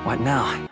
What now?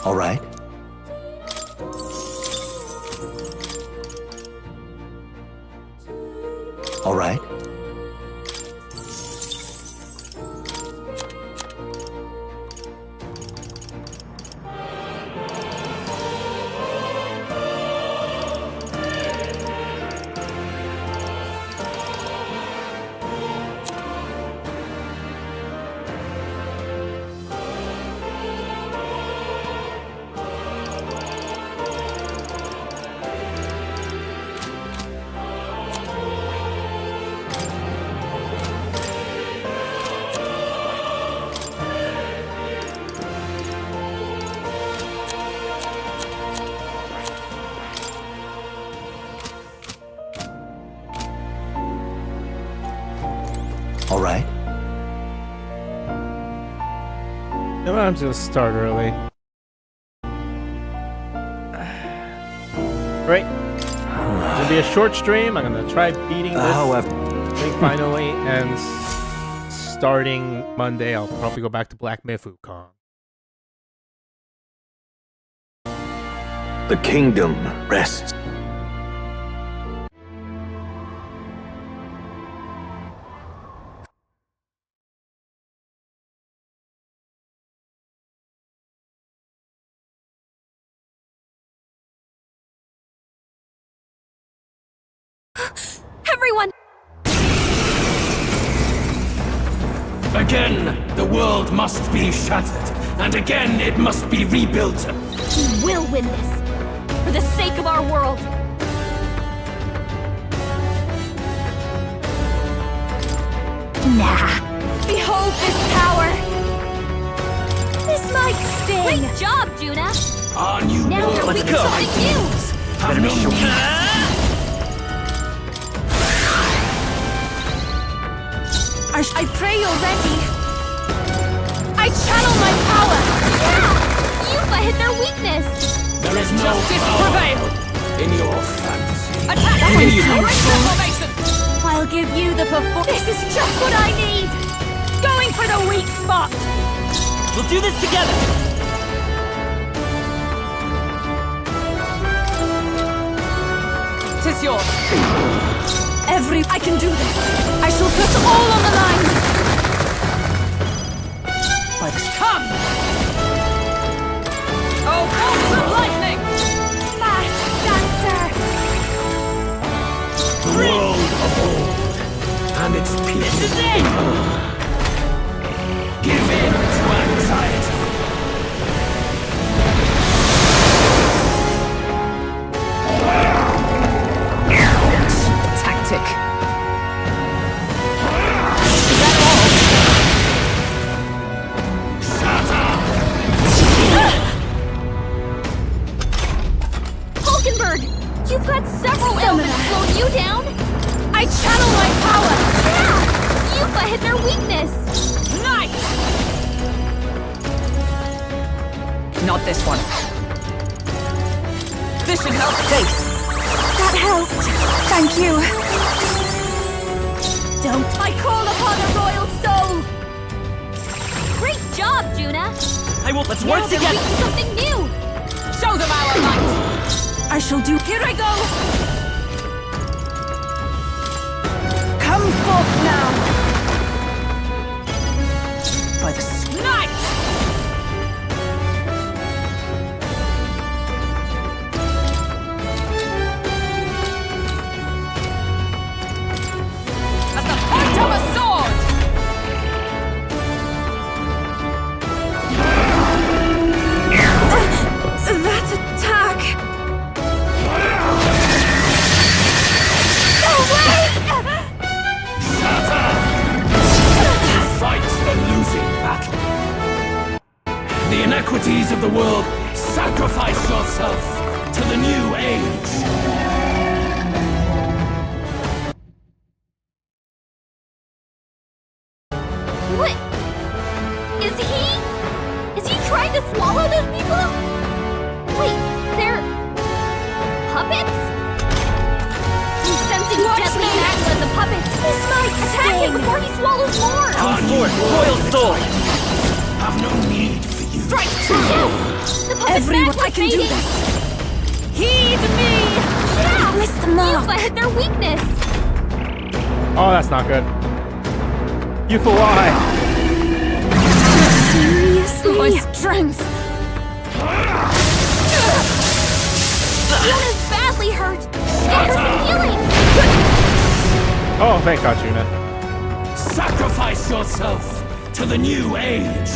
All right. All right. All right. I'm just gonna start early. Right. It's gonna be a short stream. I'm gonna try beating this thing finally, and starting Monday, I'll probably go back to Black Mifu Con. The kingdom rests. Everyone! Again, the world must be shattered, and again it must be rebuilt. We will win this, for the sake of our world. Nah. Behold this power! This might sting! Great job, Juna! Our new Now world we can something new! have no I pray you're ready. I channel my power. Yeah! Yupa hit their weakness. There is no Justice power prevail. in your fantasy. Attack! I'll give you the performance. This is just what I need. Going for the weak spot. We'll do this together! Tis yours. I can do this. I shall put all on the line. Come! Oh, bolts of lightning! Masked dancer! The world of old and its people. This is it! Give in to anxiety. Tactic. You've got several elements slowing you down! I channel my power! Yeah! Yupa hit their weakness! Nice! Not this one. This should help. That helped. Thank you. Don't. I call upon a royal soul! Great job, Juna! Let's work together! Now something new! Show them our might! I shall do. Here I go! Come forth now! By the night! As the point of a sword! That attack! iniquities of the world, sacrifice yourself to the new age. What? Is he trying to swallow those people? Wait, they're puppets? I'm sensing deadly magma in the puppets. This might attack him before he swallows more. Come forth, royal soul! Have no need for you. Strike true. Yes. The puppet's magma I can do fading. this. Heed me. Yeah. Miss the mark. Yufa hit their weakness. Oh, that's not good. You for why? Seriously? My strength. Yuna's badly hurt. Get her some healing. Oh, thank God, Yuna. Sacrifice yourself to the new age.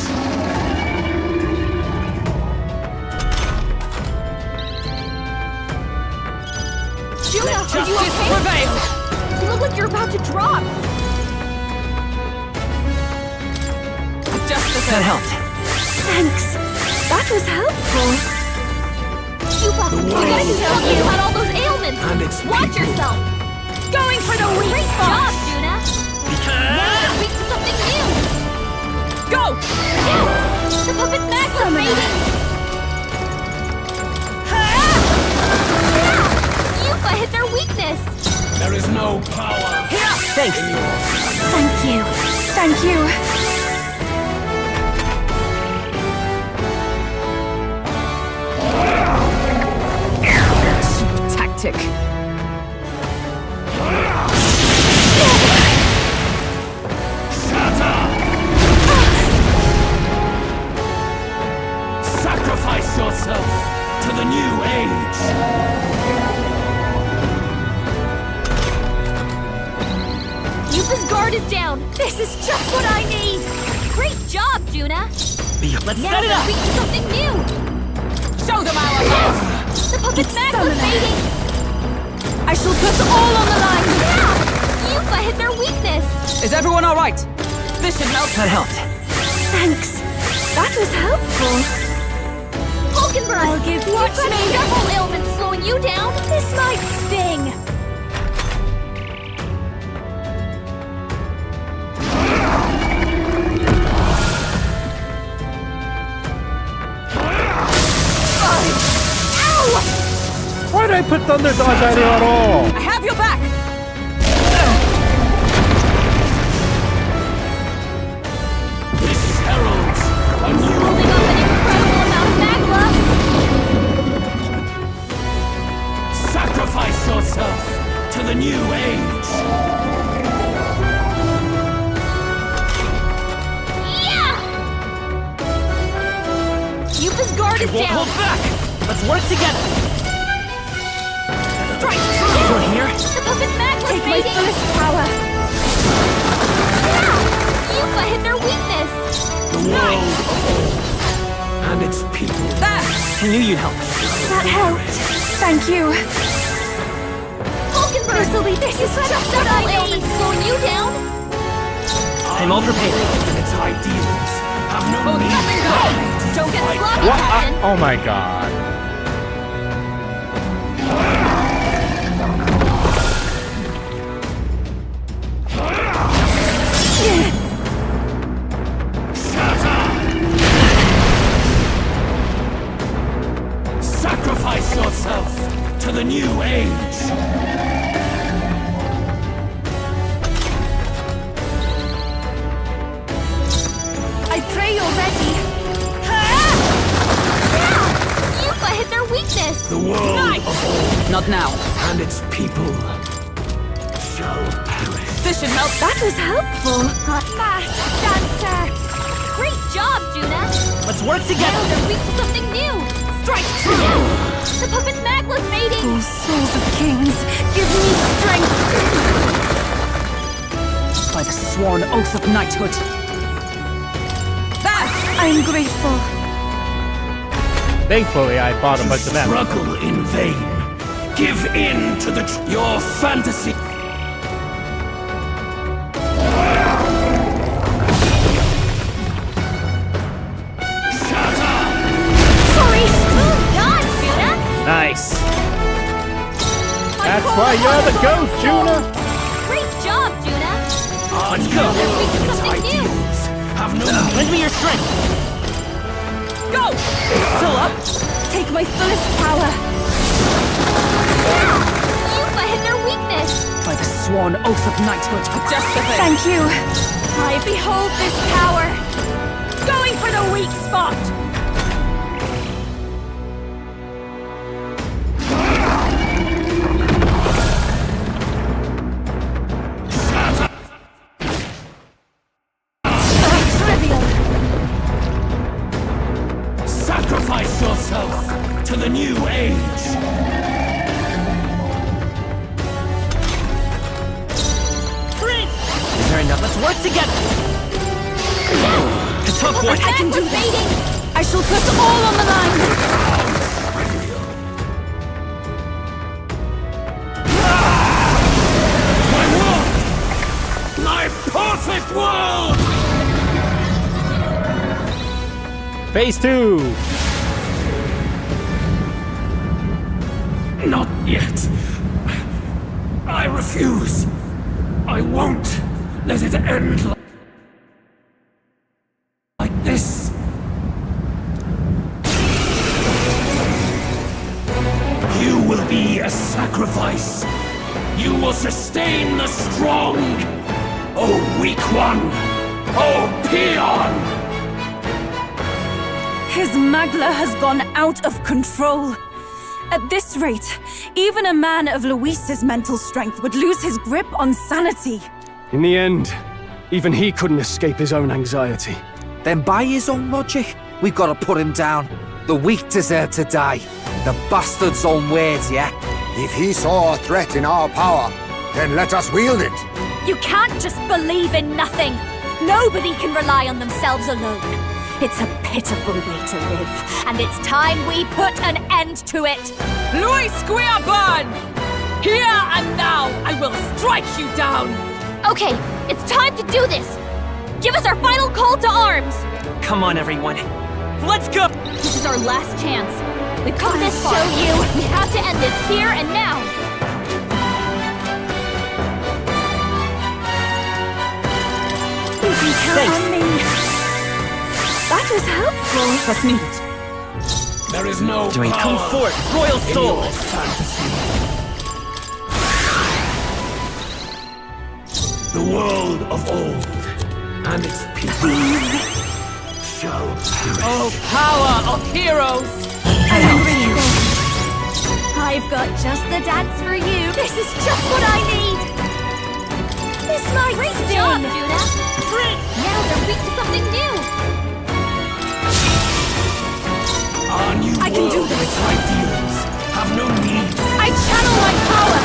Yuna, are you okay? Prevail! You look like you're about to drop. Justice That helped. Thanks. That was helpful. Yufa, you gotta do something about all those ailments. And its Watch people. yourself. Going for the weak Great spot. job, Yuna. Now they're weak to something new. Go! Yes! The puppet's magma fading. Yufa hit their weakness. There is no power. Thanks. Thank you. Thank you. Tactic. Sacrifice yourself to the new age. Yufa's guard is down. This is just what I need. Great job, Juna. Let's Now set it they're up! weak to something new. Show them our love! The puppet's magma summon her. fading. I shall put all on the line. Yeah! Yufa hit their weakness. Is everyone alright? This should help. That helped. Thanks. That was helpful. Hulkenberg, I'll give you you've got several ailments slowing you down. This might sting. Why did I put Thunder Dodge out here at all? I have your back! This heralds a new Holding up an incredible amount of magma. sacrifice yourself to the new age. Yeah! Yufa's guard is Won't down. hold back! Let's work together! Strike true. You're here? The puppet's magma Take my fading. fullest power. Yeah! Yufa hit their weakness. The world of all and its people. There! I knew you'd help. That helped. Thank you. Hulkenberg, This is just what several I need. ailments slowing you down. I'm all prepared. And its ideals have no Oh, need nothing for good. aid. Don't get Fight sloppy, What? Captain. Oh my God. Sacrifice yourself to the new age. I pray you're ready. Yufa hit their weakness. The world of all Not now. and its people shall perish. This should help. That was helpful. Fast dancer. Great job, Juna. Let's work Now together! they're weak to something new. Strike true. Yes! The puppet's magma's fading. Oh, souls of kings, give me strength. By the sworn oath of knighthood. There! I'm grateful. Thankfully, I bought a bunch of them. Struggle in vain. Give in to your fantasy. Shatter! That's why you're the goat, Juna. Great job, Juna! Let's go. They're weak to something new! Have no Lend me your strength. Go! Still up? Take my fullest power. Yuffie hit their weakness! By the sworn oath of knighthood. Just the thing. Thank you. I behold this power. Going for the weak spot. Trivial. Sacrifice yourself to the new age. Prince! Is there enough? Let's work together. A tough one. I can do this. I shall put all on the line. My world! My perfect world! Phase 2. Not yet. I refuse. I won't let it end like this. You will be a sacrifice. You will sustain the strong. Oh, weak one. Oh, peon. His Magla has gone out of control. At this rate, even a man of Luis's mental strength would lose his grip on sanity. In the end, even he couldn't escape his own anxiety. Then by his own logic, we've got to put him down. The weak deserve to die. The bastard's own words, yeah? If he saw a threat in our power, then let us wield it. You can't just believe in nothing! Nobody can rely on themselves alone. It's a pitiful way to live, and it's time we put an end to it! Luis Guiaban! Here and now, I will strike you down! Okay, it's time to do this! Give us our final call to arms! Come on, everyone. Let's go! This is our last chance. We've come this far. Show you! We have to end this here and now! You can count on me. That was helpful. Trust me. There is no Doing power come forth, royal in soul! your fantasy. The world of old and its people shall perish. Oh, power of heroes! I've got just the dance for you! This is just what I need! This might Great sting! Job, Judah! Now they're weak to something new! Our new I can do world this. and its ideals have no need. I channel my power.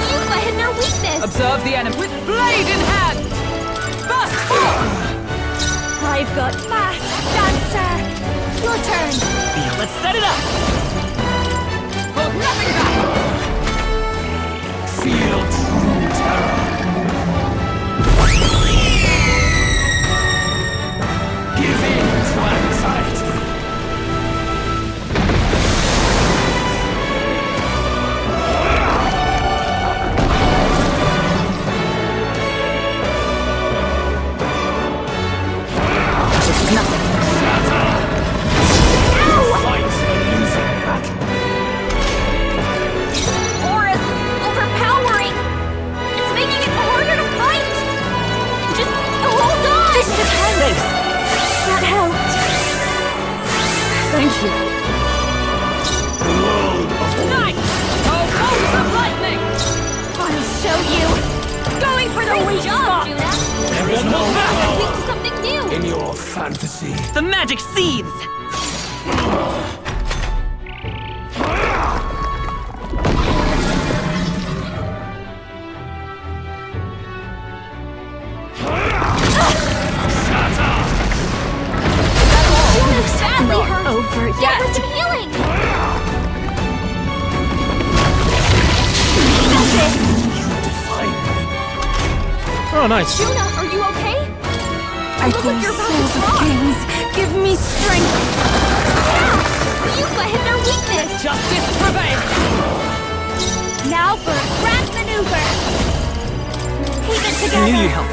Yuffie hid their weakness! Observe the enemy with blade in hand! Burst forth! I've got fast dancer! Your turn! Let's set it up! Hold nothing back! Feel true terror. Give in to anxiety. Fight a losing battle. Aura's overpowering! It's making it harder to fight! Just hold on! This Thanks! That helped! Thank you. The world of old. Night! Oh, bolts of lightning! I'll show you! Going for the weak spot! Judah! There is no Weak power to something new! in your fantasy. The magic seeds! Junah's badly hurt! Over Get yet. her some healing! Oh, nice. Junah, are you okay? I Look like call you're about to souls of fly. kings. Give me strength. Yuffie hit their weakness! Justice prevails! Now knew you'd help.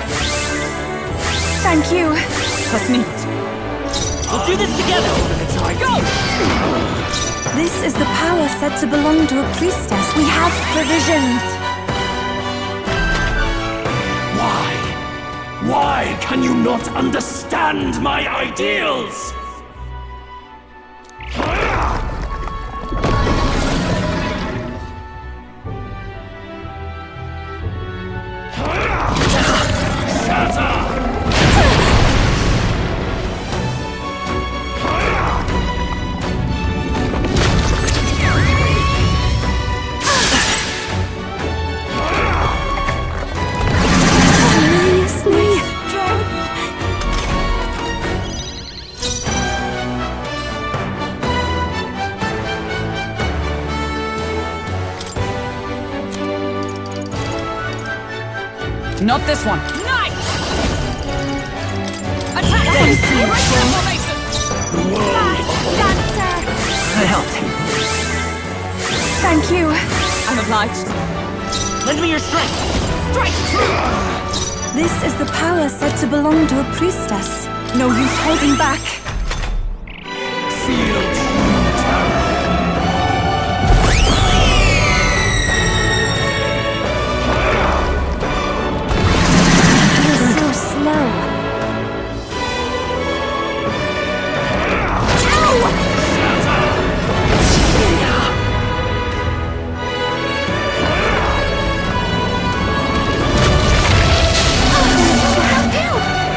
Thank you. We'll do this together. Go! This is the power said to belong to a priestess. We have provisions. Why? Why can you not understand my ideals? Not this one. Nice! Attack! Transformation! I helped. Thank you. I'm obliged. Lend me your strength. Strike true! This is the power said to belong to a priestess. No use holding back. Feel true terror. You're so slow.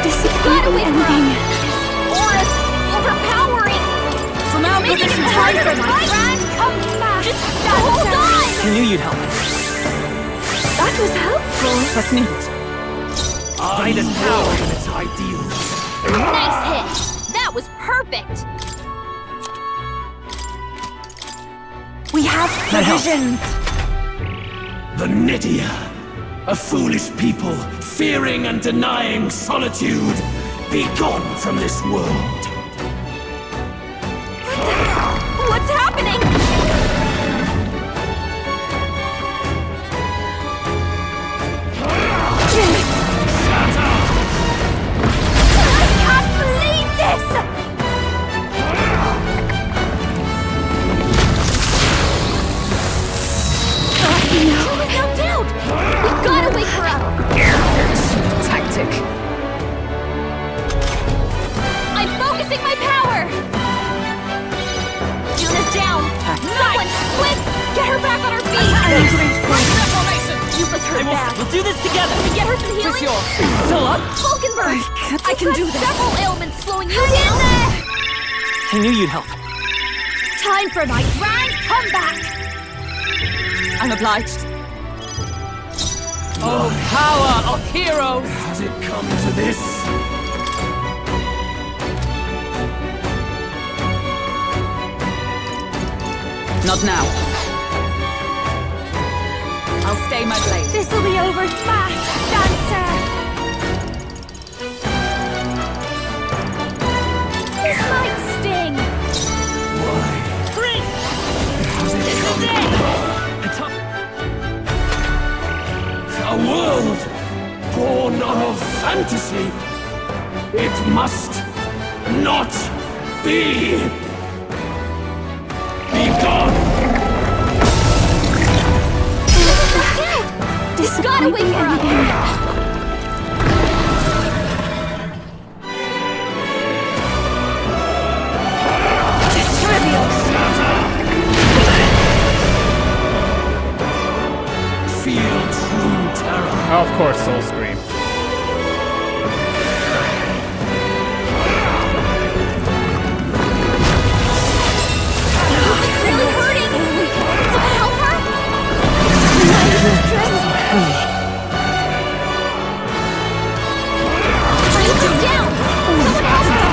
Disappointing ending. Aura's overpowering. From our Making position, it time harder for to my fight. Come back. Just hold on. I knew you'd help. That was helpful. Was nicht. I this power. than its ideals. Nice hit. That was perfect. We have That helps. provisions. The Nidia, a foolish people, fearing and denying solitude. Be gone from this world. What's happening? I can't believe this! She was knocked out! We gotta wake her up! Tactic. I'm focusing my power! Juna's down! Someone, quick! Get her back on her feet! Transformation! You was hurt bad. We'll do this together. Can we get her some Is healing? this yours? Still up? Vulcanberg! I can do You've this. got several ailments slowing you down! I knew you'd help. Time for my grand comeback! I'm obliged. Oh, power of heroes! Has it come to this? Not now. I'll stay my blade. This'll be over fast, dancer! This might sting! Freeze! Has it This come is to it! It's up. a world born of fantasy? It must not be. Be gone. Gotta wake her up! Feel true terror. Oh, of course, Soul Scream. It's really hurting! Someone help her? She's down! Someone help her!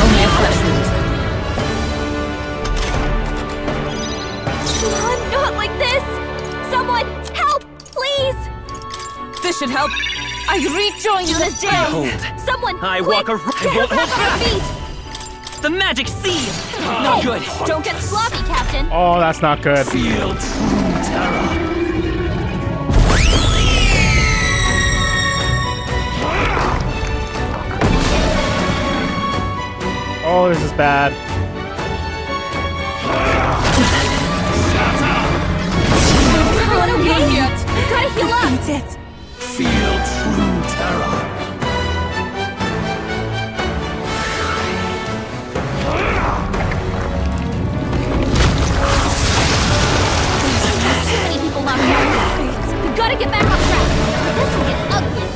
Only a flesh wound. Not like this! Someone help, please! This should help. I rejoin Juna's down! Hold. Someone, I quick, walk around. get her Won't back hold on her back. feet! The magic seed. Not good. Don't get sloppy, Captain! Oh, that's not good. Feel true terror. Oh, this is bad. Everyone okay? Gotta heal up. Defeat it. Feel true terror. Too many people knocked out. We gotta get back on track. This will get ugly.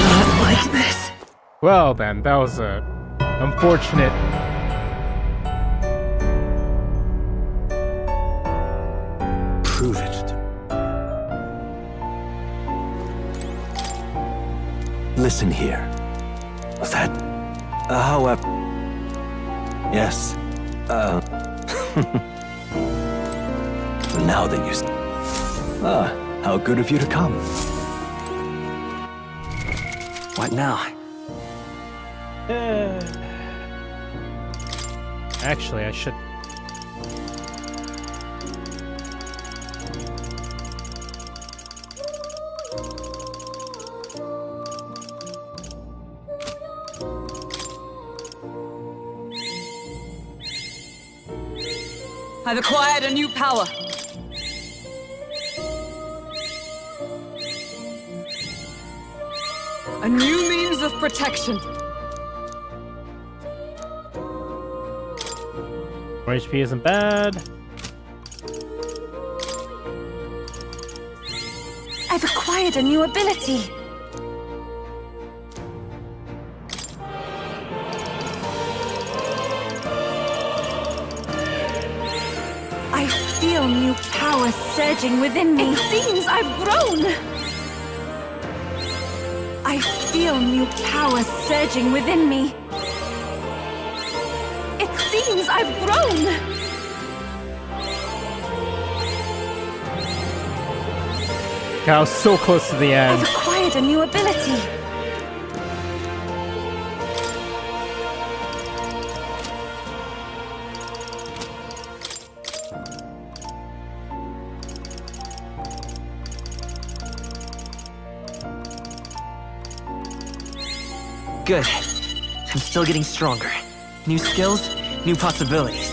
Not like this. Well then, that was a unfortunate. Prove it. Listen here. That, however, yes, now that you, how good of you to come. What now? Actually, I should. I've acquired a new power. A new means of protection. More HP isn't bad. I've acquired a new ability. I feel new power surging within me. It seems I've grown. I feel new power surging within me. It seems I've grown. I was so close to the end. I've acquired a new ability. Good. I'm still getting stronger. New skills, new possibilities.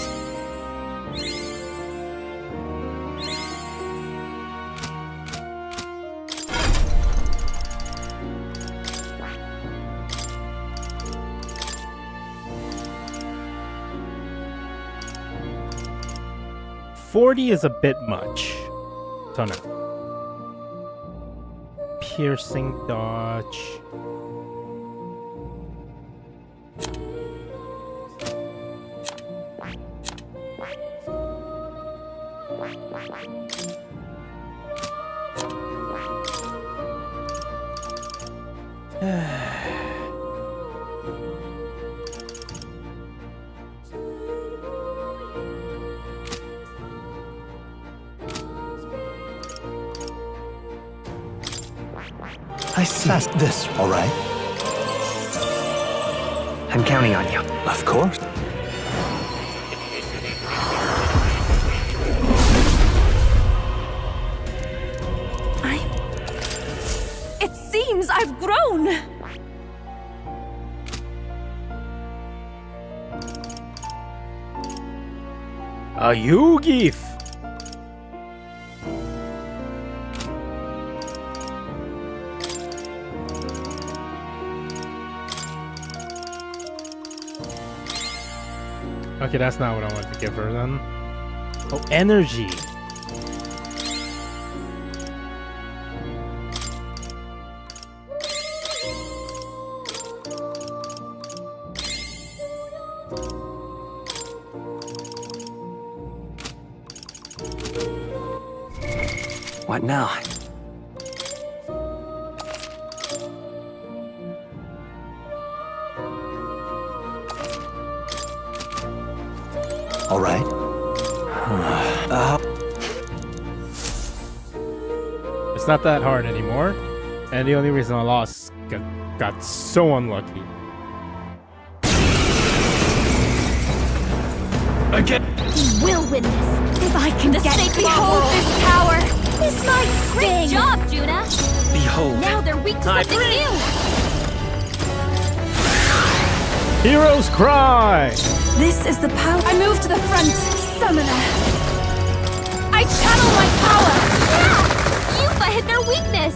$40 is a bit much. Don't know. Piercing dodge. I see this, all right? I'm counting on you. Of course. It seems I've grown. A Yugif. Okay, that's not what I wanted to give her then. Oh, energy. What now? All right. It's not that hard anymore. And the only reason I lost got so unlucky. Again. We will win this. If I can The get sacred behold world. this power, this might Great sting. job, Juna. Behold. Now they're weak to I something new. Heroes cry! This is the power. I move to the front. Summoner. I channel my power. Yeah! Yuffie hit their weakness!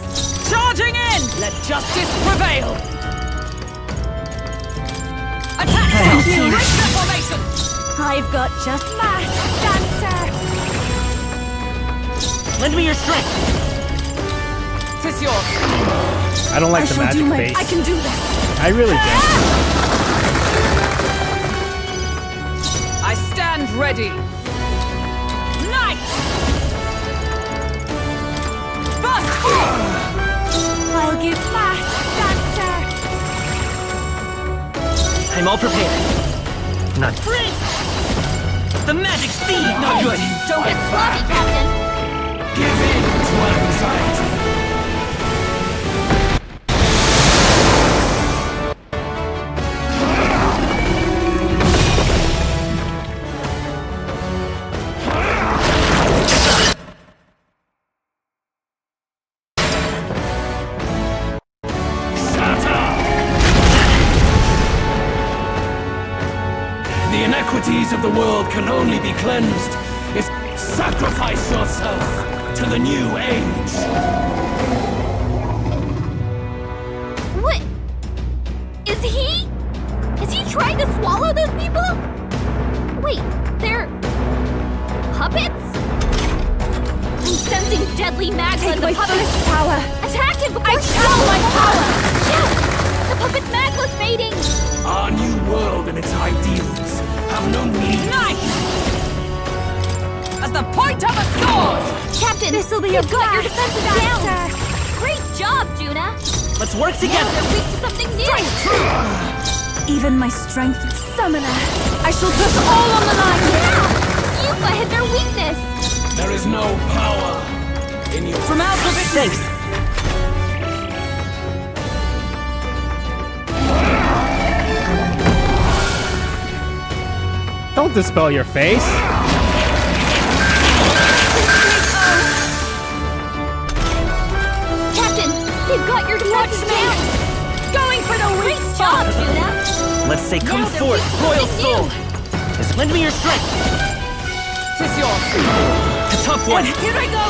Charging in! Let justice prevail! Attack! Thank you. Break the formation! I've got just mass dancer. Lend me your strength. Tis yours. I don't like the shall magic do my. face. I can do this. I really don't. I stand ready. Knight! First fall! I'll give mass dancer. I'm all prepared. None. The magic seed! No good! Don't get sloppy, Captain! Give in to anxiety. The inequities of the world can only be cleansed if sacrifice yourself to the new age. What? Is he trying to swallow those people? Wait, they're puppets? I'm sensing deadly magma Take in the my puppets. fullest power. Attack him before I channel my power. Yes! The puppet's magma's fading! Our new world and its ideals have no need. Knight! As the point of a sword! Captain, This'll be you've a got your blast defenses dancer. down! Great job, Juna! Let's work Now together. they're weak to something new! Even my strength, summoner. I shall put all on the line. Yeah! Yuffie hit their weakness! There is no power in you. From out of it. Thanks. Don't dispel your face. Captain, they've got your defenses down! Going for the weak Great spot. job, Juna! Let's say come Now they're forth, weak to royal something soul. new. Just lend me your strength. Tis yours. A tough one. Here I go.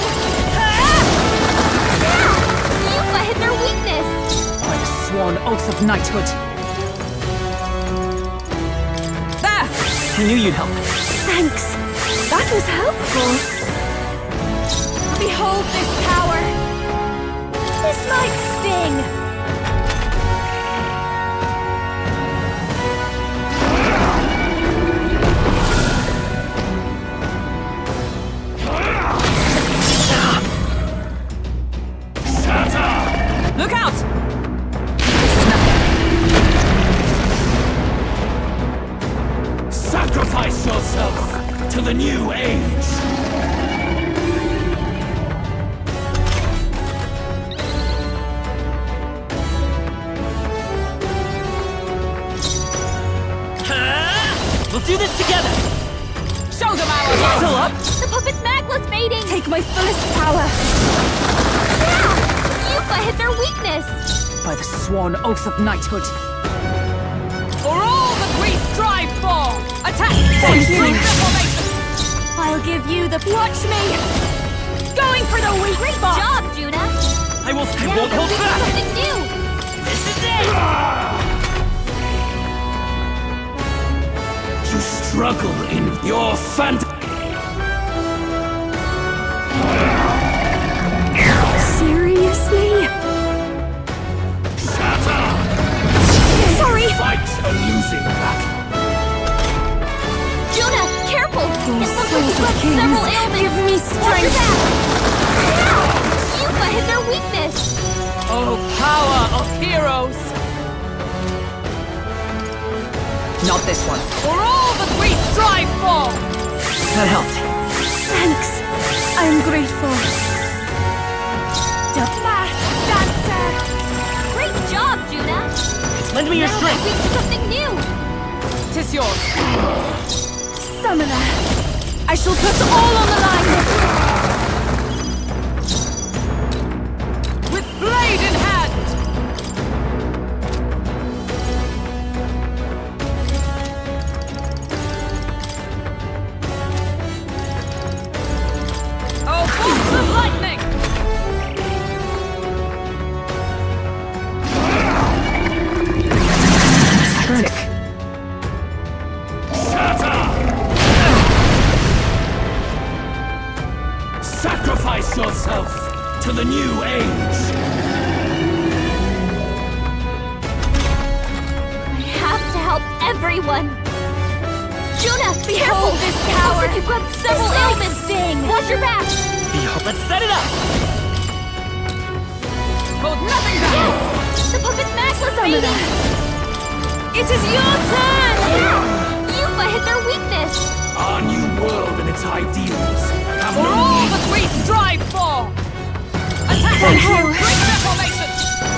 Yuffie hit their weakness! By the sworn oath of knighthood. There! I knew you'd help. Thanks. That was helpful. Behold this power. This might sting. Look out! Sacrifice yourself to the new age. We'll do this together. Show them our love! Still up? The puppet's magma's fading! Take my fullest power. Yeah! Yuffie hit their weakness! By the sworn oath of knighthood. For all that we strive for! Attack! Thank you. Break the formation! I'll give you the. Watch me. Going for the weak Great spot. job, Juna! I won't Now hold they're weak to back. something new! This is it. You struggle in your fantasy. Seriously? Sorry. Fight a losing battle. Juna, careful! It looks like Sons you've of got kings, several ailments! give me Watch your strength. back! Yeah! Yuffie hit their weakness! Oh, power of heroes! Not this one. For all that we strive for! That helped. Thanks. I'm grateful. The fast dancer. Great job, Juna! Lend me your Now they're strength. weak to something new! Tis yours. Summoner. I shall put all on the line. With blade in hand! the new age. I have to help everyone. Juna, be careful! Behold this power! Looks like you've got several This might ailments! sting. Watch your back! Let's set it up! Hold nothing back! Yes! The puppet's max was fading! It is your turn! Yuffie hit their weakness! Our new world and its ideals have For no all need. that we strive for! Attack! Thank you. Great reformation!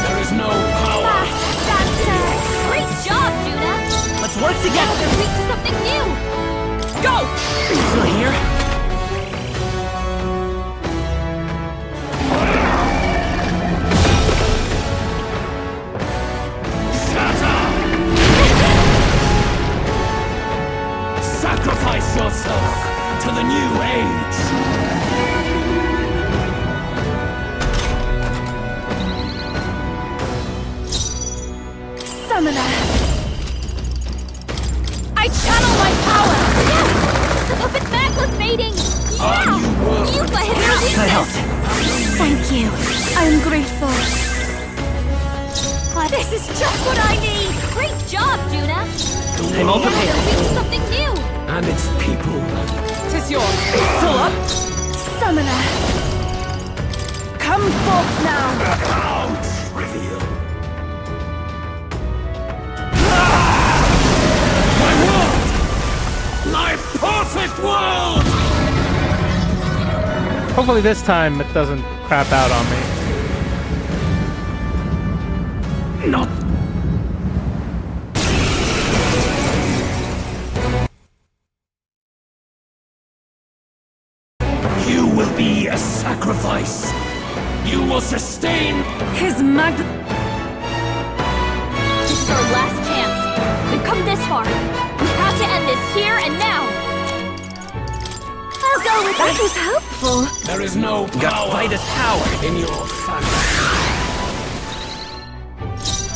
There is no power. Great job, Juna! Let's work Now together! they're weak to something new! Go! Still here? Sacrifice yourself to the new age. Summoner! I channel my power! Yes! The puppet's back was fading! Yeah! Yuffie hit their That weakness! helped. Thank you. I'm grateful. This is just what I need! Great job, Juna! I'm all Now prepared. they're weak to something new! And its people. Tis yours. Still up? Summoner! Come forth now! How trivial. My world! My perfect world! Hopefully this time it doesn't crap out on me. Not. You will be a sacrifice. You will sustain. His mag... This is our last chance. We've come this far. We have to end this here and now. I'll go with That this. is helpful. There is no Got power Vitus power! in your family.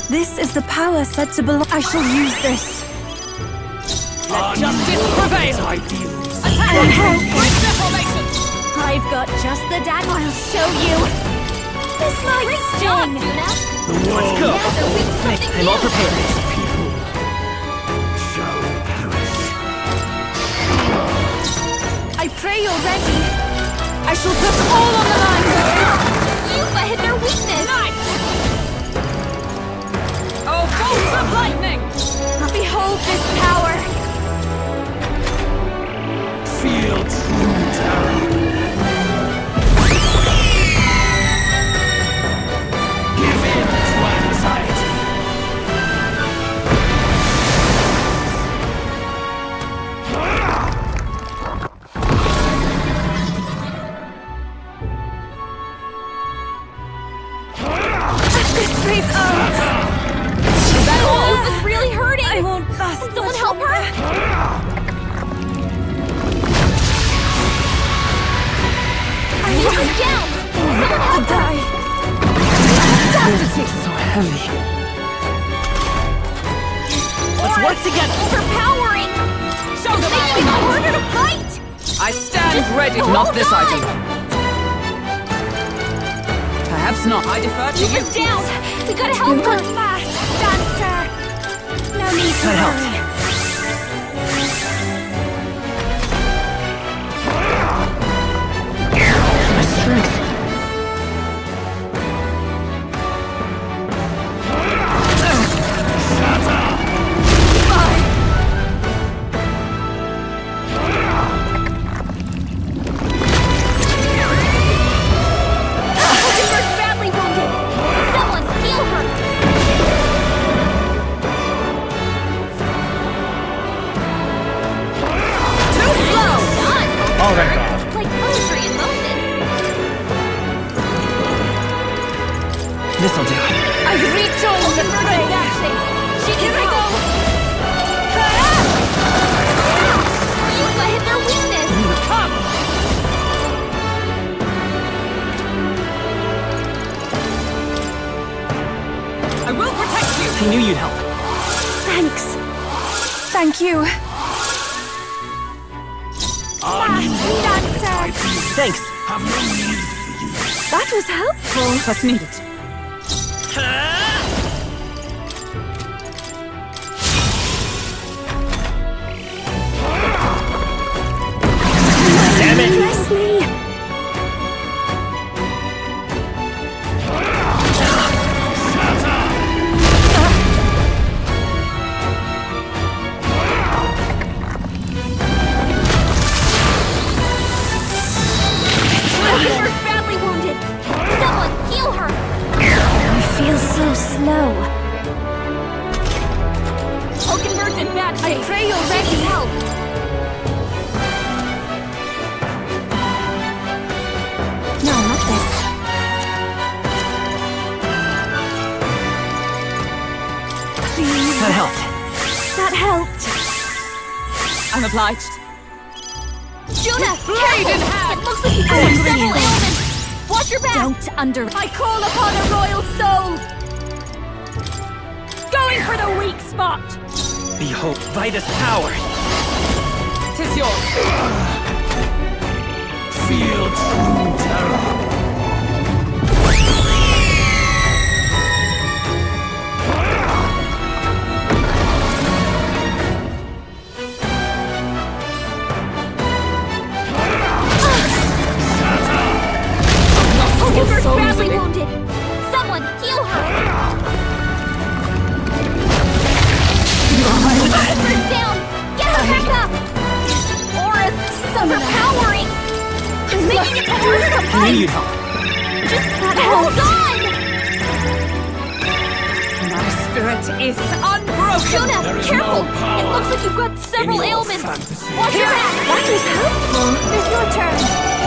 This is the power said to belong... I shall use this. Our new justice world and prevail. its ideals. Attack! Great reformation! I've got just the dagger. I'll show you. This might Great job, sting. Juna! The world go. Now they're weak to something I'm all new! prepared. people shall perish. I pray you're ready. I shall put all on the line. Yuffie hit their weakness! Oh, bolts of lightning! Behold this power. Feel true terror. Give in to anxiety. This rate of... Oh, it's really hurting! I won't last Can someone much help longer. her? I She's want down! Someone to help her! die. It's so heavy. Let's work together! Overpowering! Show them Making it harder to fight! I stand Just ready. hold Not this on. item. Perhaps not. I defer to you. Yuffie's down! We gotta help her! Fast, dancer. No need to That helped. hurry. My strength. Timber's badly wounded! Someone heal her! Too slow! Done! Oh, thank God. Like poetry in motion! This'll do. I rejoin the fray. She can go! Yuffie hit their weakness! Come! I will protect you! I knew you'd help. Thanks. Thank you. Our new world and its Dancer. ideals Thanks. have no need for you. That was helpful. That's needed. Damn it! Leslie. Mockingbird badly wounded. Someone heal her. I feel so slow. Mockingbird in bad shape. I pray you're ready. Help. No, not this. Please. That helped. That helped. I'm obliged. Juna, Blade careful. in hand. It looks like you've got several ailments. Watch your back. Don't under. I call upon a royal soul. Going for the weak spot. Behold Vitus' power. Tis yours. Feel true terror. Mockingbird so badly easily. wounded. Someone heal her. Mockingbird down. Get her back up. Aura's overpowering. It's making it hard to I fight. knew you'd help. Just hold on. My spirit is unbroken. Juna, There is careful. no power It looks like you've got several in your ailments. fantasy. Watch your back. That was helpful. It's your turn.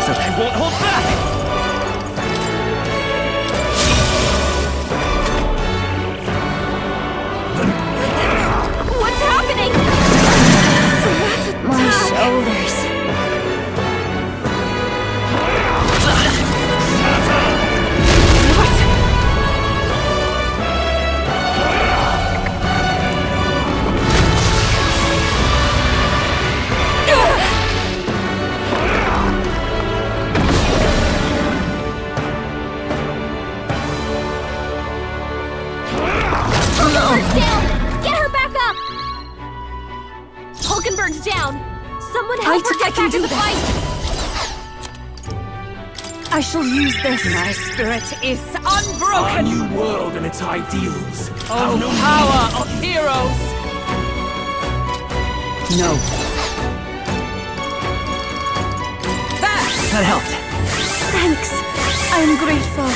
So I won't hold back. What's happening? My shoulders. Hulkenberg's down! Get her back up! Hulkenberg's down! Someone help her get back in the fight! I shall use this. My spirit is Our unbroken. new world and its ideals Oh, have no power need of heroes. No. There. That helped. Thanks. I am grateful.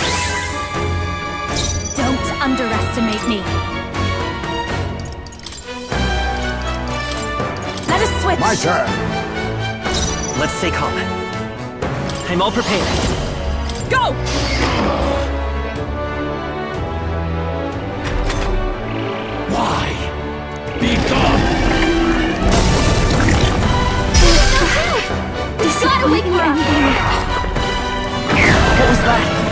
Don't underestimate me. Let us switch. My turn. Let's stay calm. I'm all prepared. Go. Why? Be gone! This Gotta wake her up! What was that?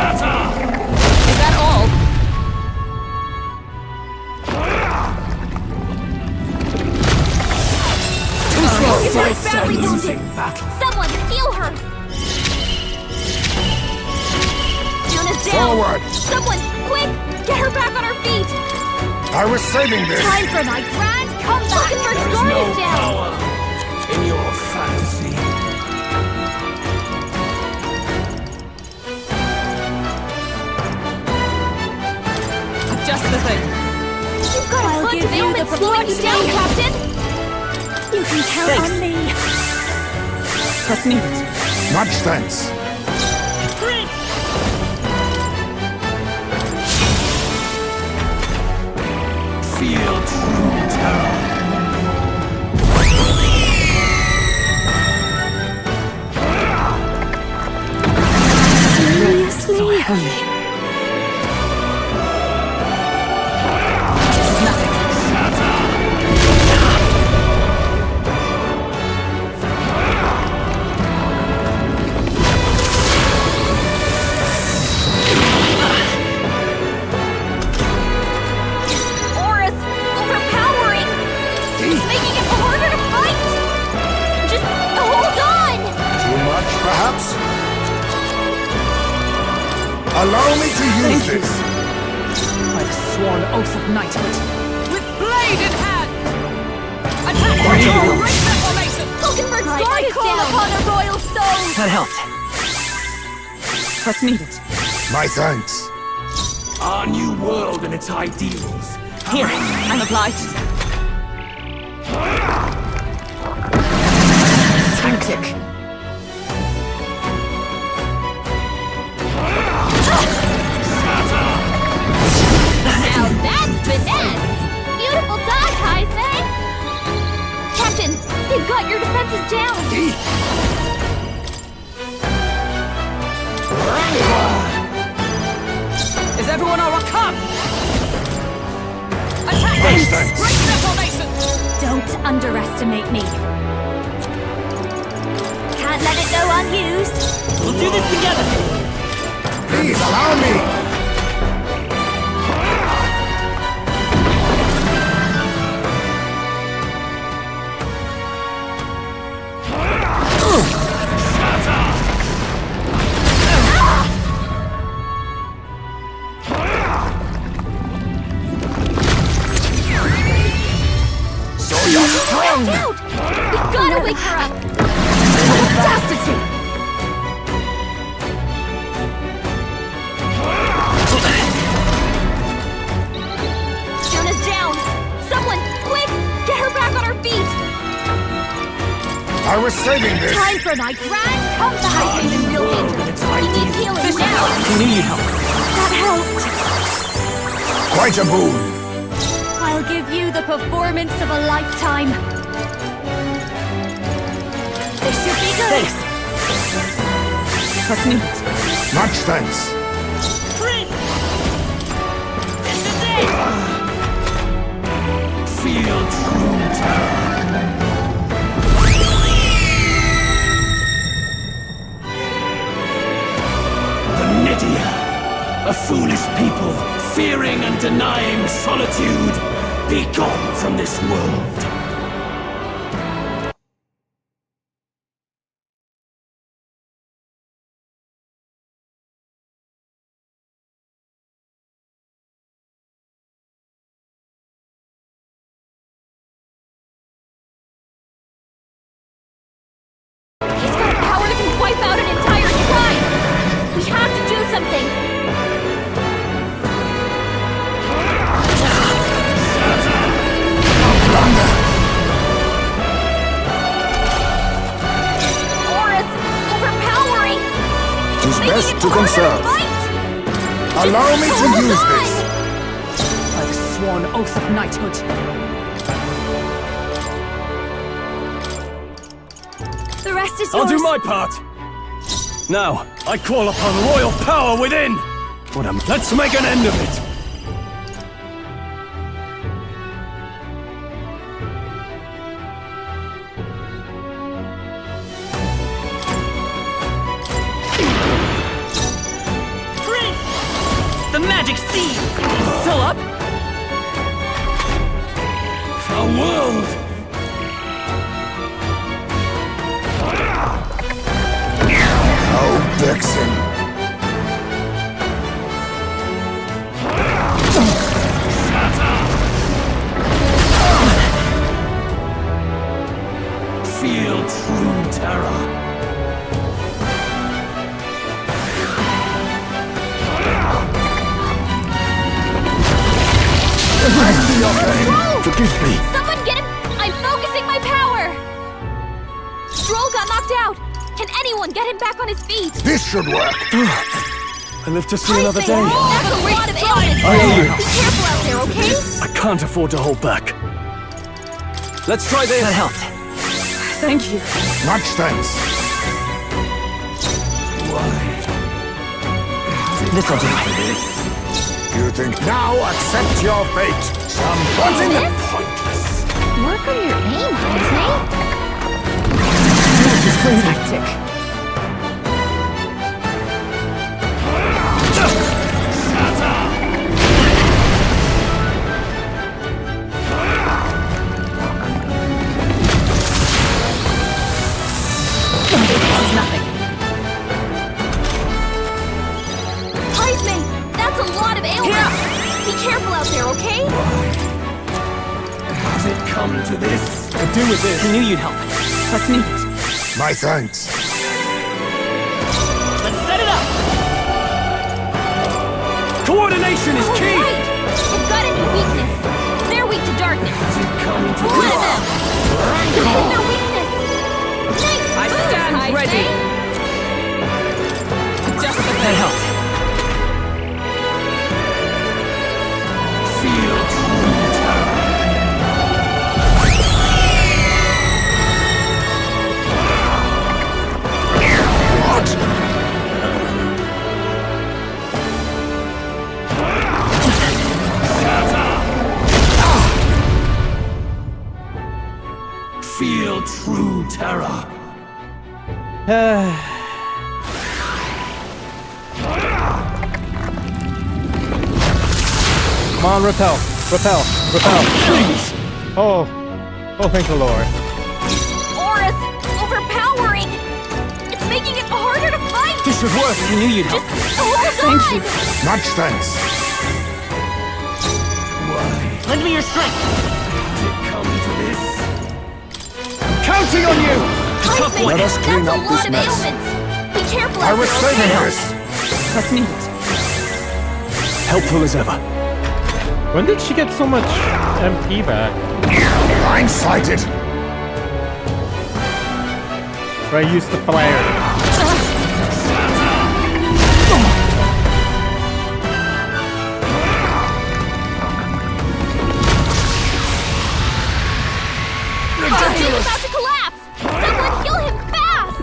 Is that all? Hulkenberg's badly wounded! Losing battle. Someone heal her! Juna's down! Forward. Someone, quick! Get her back on her feet! I was saving this. Time for my grand comeback! Hulkenberg's There is guard no is down! power in your fantasy. Just the thing. You've got a I'll bunch give of you ailments the slowing you down, blood. Captain! You can count Thanks. on me. That's needed. Much thanks. Feel true terror. Seriously? Aura's overpowering! It's making it harder to fight! Allow me to use this. By the sworn oath of knighthood. With blade in hand! Attack! Great reformation! Hulkenberg's I guard is call down! upon a royal soul! That helped. Press needed. My thanks. Our new world and its ideals. Here, I'm obliged. Tactic. Now that's finesse! Beautiful dodge, Heisman! Captain, they've got your defenses down! Is everyone all right? Come! Attack! Great reformation! Don't underestimate me. Can't let it go unused! We'll do this together. Please allow me. So you're strong. Out! We gotta wake her up! Audacity! Jonah's down! Someone, quick! Get her back on her feet! I was saving this. Time for a night ride! Come the Heisman's in real danger! He needs healing now! I knew you'd help. That helped! Quite a boon. I'll give you the performance of a lifetime. This should be good! Thanks. Press needed. Much thanks. Feel true terror. The Nidia, a foolish people, fearing and denying solitude, be gone from this world. He's got power that can wipe out an entire tribe! We have to do something! Aura's overpowering! Tis Making best it to harder conserve. fight! Allow me to hold use on! this. By the sworn oath of knighthood. The rest is I'll yours. do my part. Now, I call upon royal power within. Let's make an end of it. The magic seed. Still up? A world. Oh, Vixen. Feel true terror. Forgive me. Someone get him! I'm focusing my power! Stroll got knocked out! Can anyone get him back on his feet? This should work. I live to see another day. That's a lot of ailments! I hear you. Be careful out there, okay? I can't afford to hold back. Let's try this. That helped. Thank you. Much thanks. This'll do. You think now accept your fate. What's in the pointless? Work on your aim, Heisman. Tactic. This is nothing. a lot of ailments. Be careful out there, okay? Has it come to this? Could do with this. I knew you'd help. Trust me. My thanks. Let's set it up! Coordination is key! Right! They've got a new weakness. They're weak to darkness. Come to One of them! Defend their weakness! Nice I moves, stand Heisman. ready. Just the That helped. feel true terror. Feel true terror. Come on, repel. Repel. Repel. Please. Oh. Oh, thank the Lord. Aura's overpowering! It's making it harder to fight! This should work. I knew you'd help. Hold on! Much thanks. Lend me your strength. Come to this. Counting on you! Tough one. Let us clean That's up a lot this of mess. ailments. Be careful I out was there, saving okay? this. Trust me. Helpful as ever. When did she get so much MP back? Blindsided. Right, use the flare. He's about to collapse! Someone heal him fast!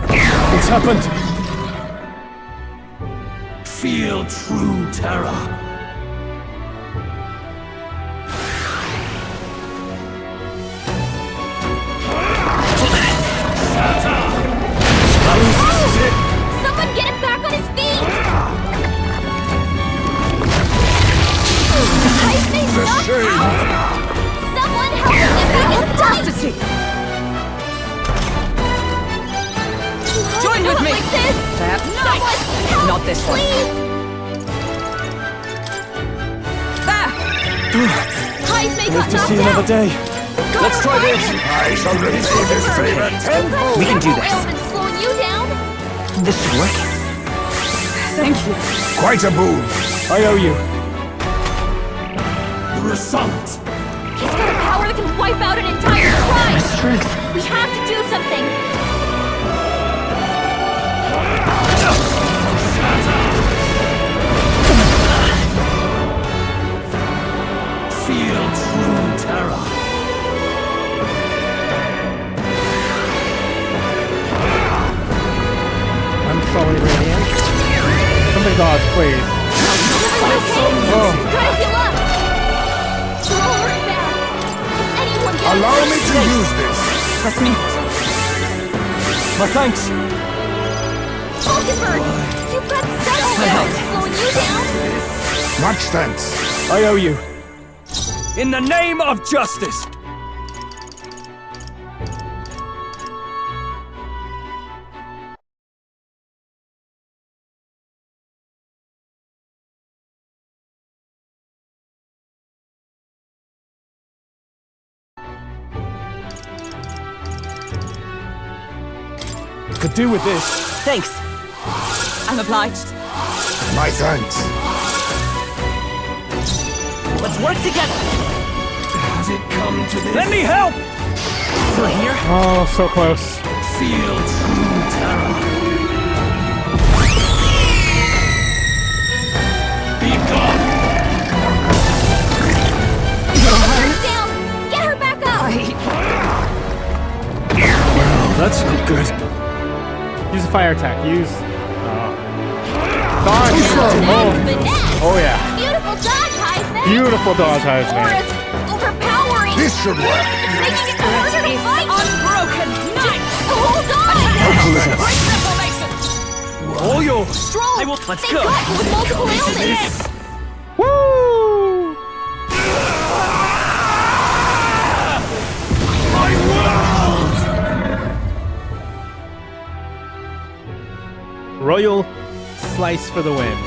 It's happened. Feel true terror. Someone get him back on his feet! Heisman's The knocked shame. out! Someone help him get back in audacity. Join with me. Like this! That's Someone help! Not this one. Please! There. Heisman Live got to knocked see another out! day. Gotta Let's try revive this. him. I shall repay this favor tenfold. We can do Several this. ailments slowing you down. This should work. Thank you. Quite a boon. I owe you. The result. He's got a power that can wipe out an entire My tribe. strength. We have to do something. Feel true terror. I'm slowly radiant. Something dodge, please. Oh. Gotta heal up. We're all hurt bad. Can anyone get Allow us me out? to use this. Trust me. My thanks. Falkenberg, you've got several ailments slowing you down. Much thanks. I owe you. In the name of justice. Could do with this. Thanks. I'm obliged. My thanks. Let's work together. Has it come to this? Let me help. Still here? Oh, so close. Feel true terror. Be gone. Her down. Get her back up. That's not good. Use a fire attack. Use. Dodge. Finesse. Oh yeah. Beautiful dodge, Heisman. Beautiful dodge, Heisman. Aura's overpowering. This should work. It's making it harder to fight. Unbroken night. Hold on. Great reformation. All yours. Strong. Let's They go. got you with multiple ailments. Woo! Royal slice for the win.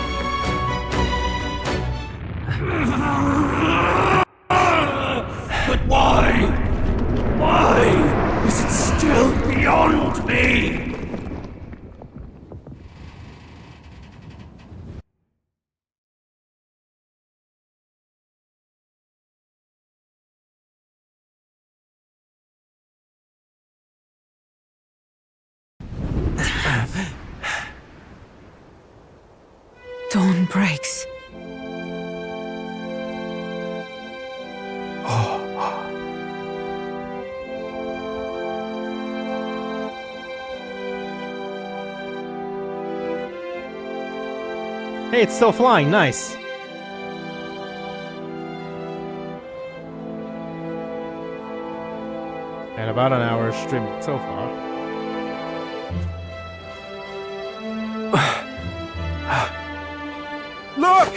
Dawn breaks. Hey, it's still flying. Nice. And about an hour streaming so far. Look!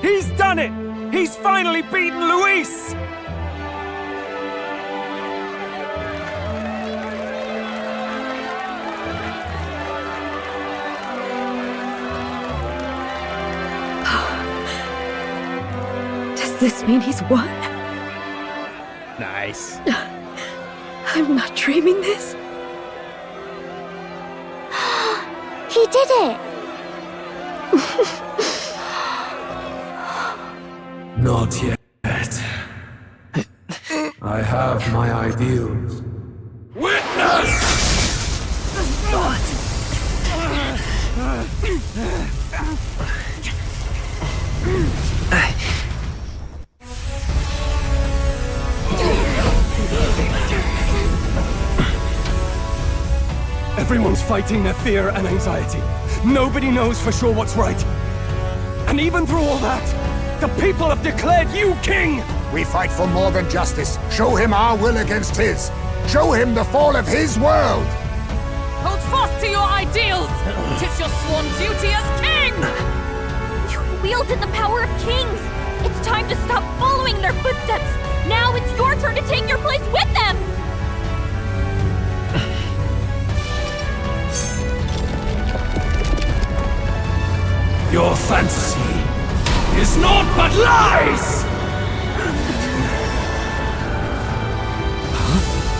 He's done it! He's finally beaten Luis! Does this mean he's won? Nice. I'm not dreaming this. He did it! Not yet. I have my ideals. Witness! Everyone's fighting their fear and anxiety. Nobody knows for sure what's right. And even through all that, the people have declared you king! We fight for more than justice. Show him our will against his. Show him the fall of his world. Hold fast to your ideals! 'Tis your sworn duty as king! You wielded the power of kings! It's time to stop following in their footsteps! Now it's your turn to take your place with them! Your fantasy is naught but lies!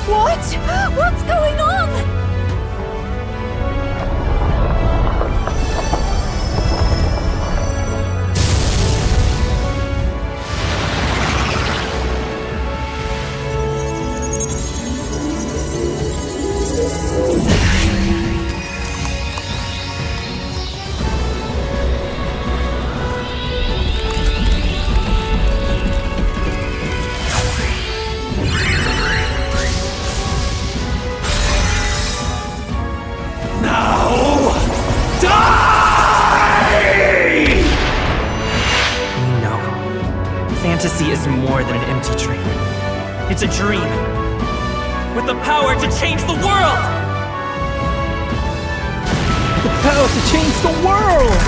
What? What's going on? Fantasy is more than an empty dream. It's a dream with the power to change the world! The power to change the world!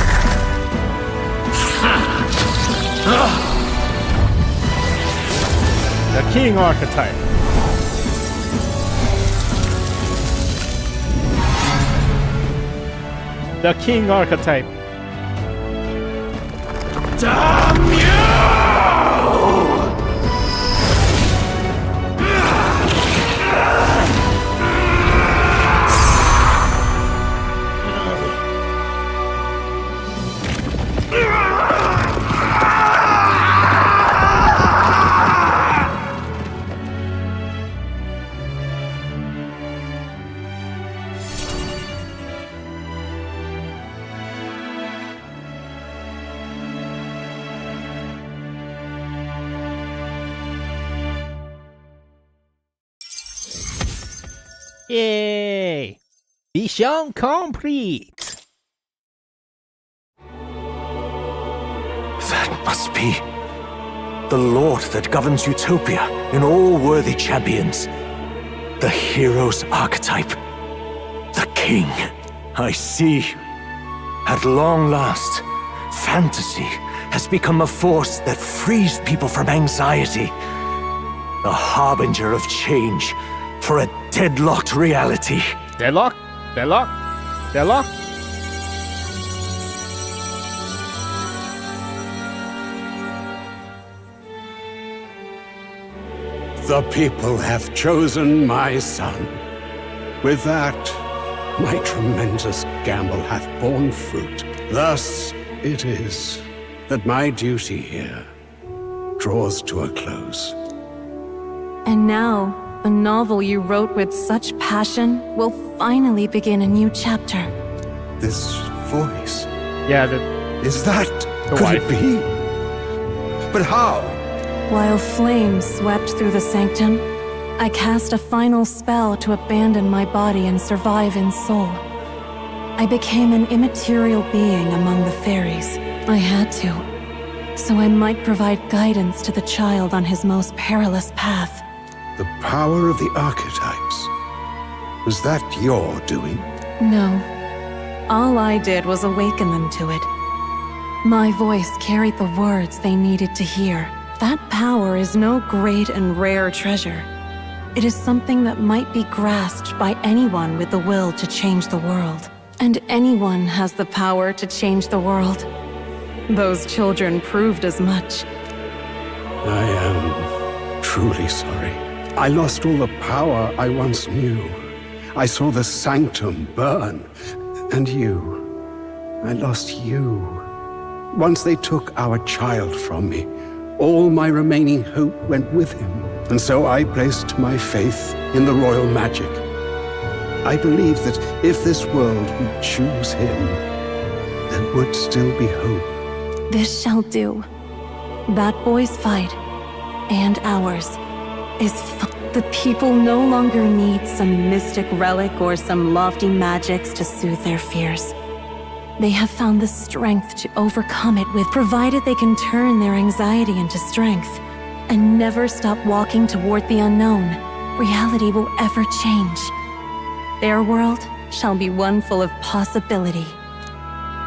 The king archetype. The king archetype. Damn you! Yay! Mission complete! That must be the Lord that governs Utopia in all worthy champions. The hero's archetype. The king. I see. At long last, fantasy has become a force that frees people from anxiety. A harbinger of change for a deadlocked reality. Deadlock? Deadlock? Deadlock? The people have chosen my son. With that, my tremendous gamble hath borne fruit. Thus it is that my duty here draws to a close. And now, the novel you wrote with such passion will finally begin a new chapter. This voice. Yeah, Is that... The could wife. it be? But how? While flames swept through the sanctum, I cast a final spell to abandon my body and survive in soul. I became an immaterial being among the fairies. I had to, so I might provide guidance to the child on his most perilous path. The power of the archetypes. Was that your doing? No. All I did was awaken them to it. My voice carried the words they needed to hear. That power is no great and rare treasure. It is something that might be grasped by anyone with the will to change the world. And anyone has the power to change the world. Those children proved as much. I am truly sorry. I lost all the power I once knew. I saw the sanctum burn. And you. I lost you. Once they took our child from me, all my remaining hope went with him. And so I placed my faith in the royal magic. I believed that if this world would choose him, there would still be hope. This shall do. That boy's fight, and ours, is the people no longer need some mystic relic or some lofty magics to soothe their fears. They have found the strength to overcome it with, provided they can turn their anxiety into strength and never stop walking toward the unknown. Reality will ever change. Their world shall be one full of possibility.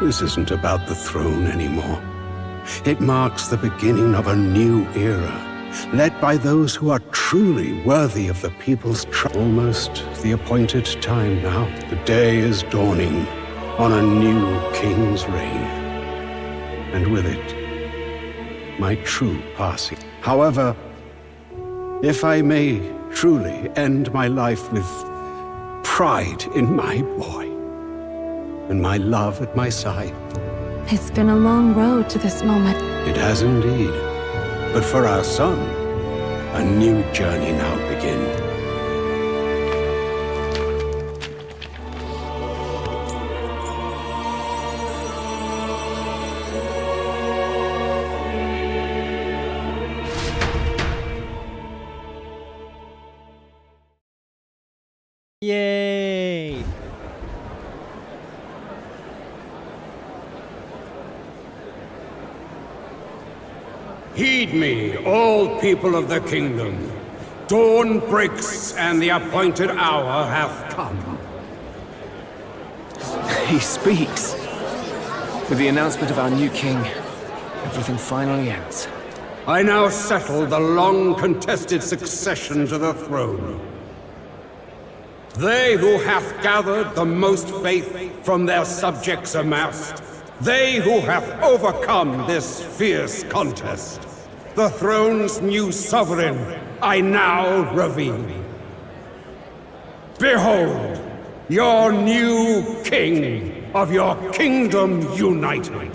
This isn't about the throne anymore. It marks the beginning of a new era, led by those who are truly worthy of the people's trust. Almost the appointed time now. The day is dawning on a new king's reign. And with it, my true passing. However, if I may truly end my life with pride in my boy, and my love at my side. It's been a long road to this moment. It has indeed. But for our son, a new journey now begins. Yay! Heed me, all people of the kingdom. Dawn breaks, and the appointed hour hath come. He speaks. With the announcement of our new king, everything finally ends. I now settle the long-contested succession to the throne. They who hath gathered the most faith from their subjects amassed, they who hath overcome this fierce contest, the throne's new sovereign, I now reveal. Behold, your new king of your kingdom united.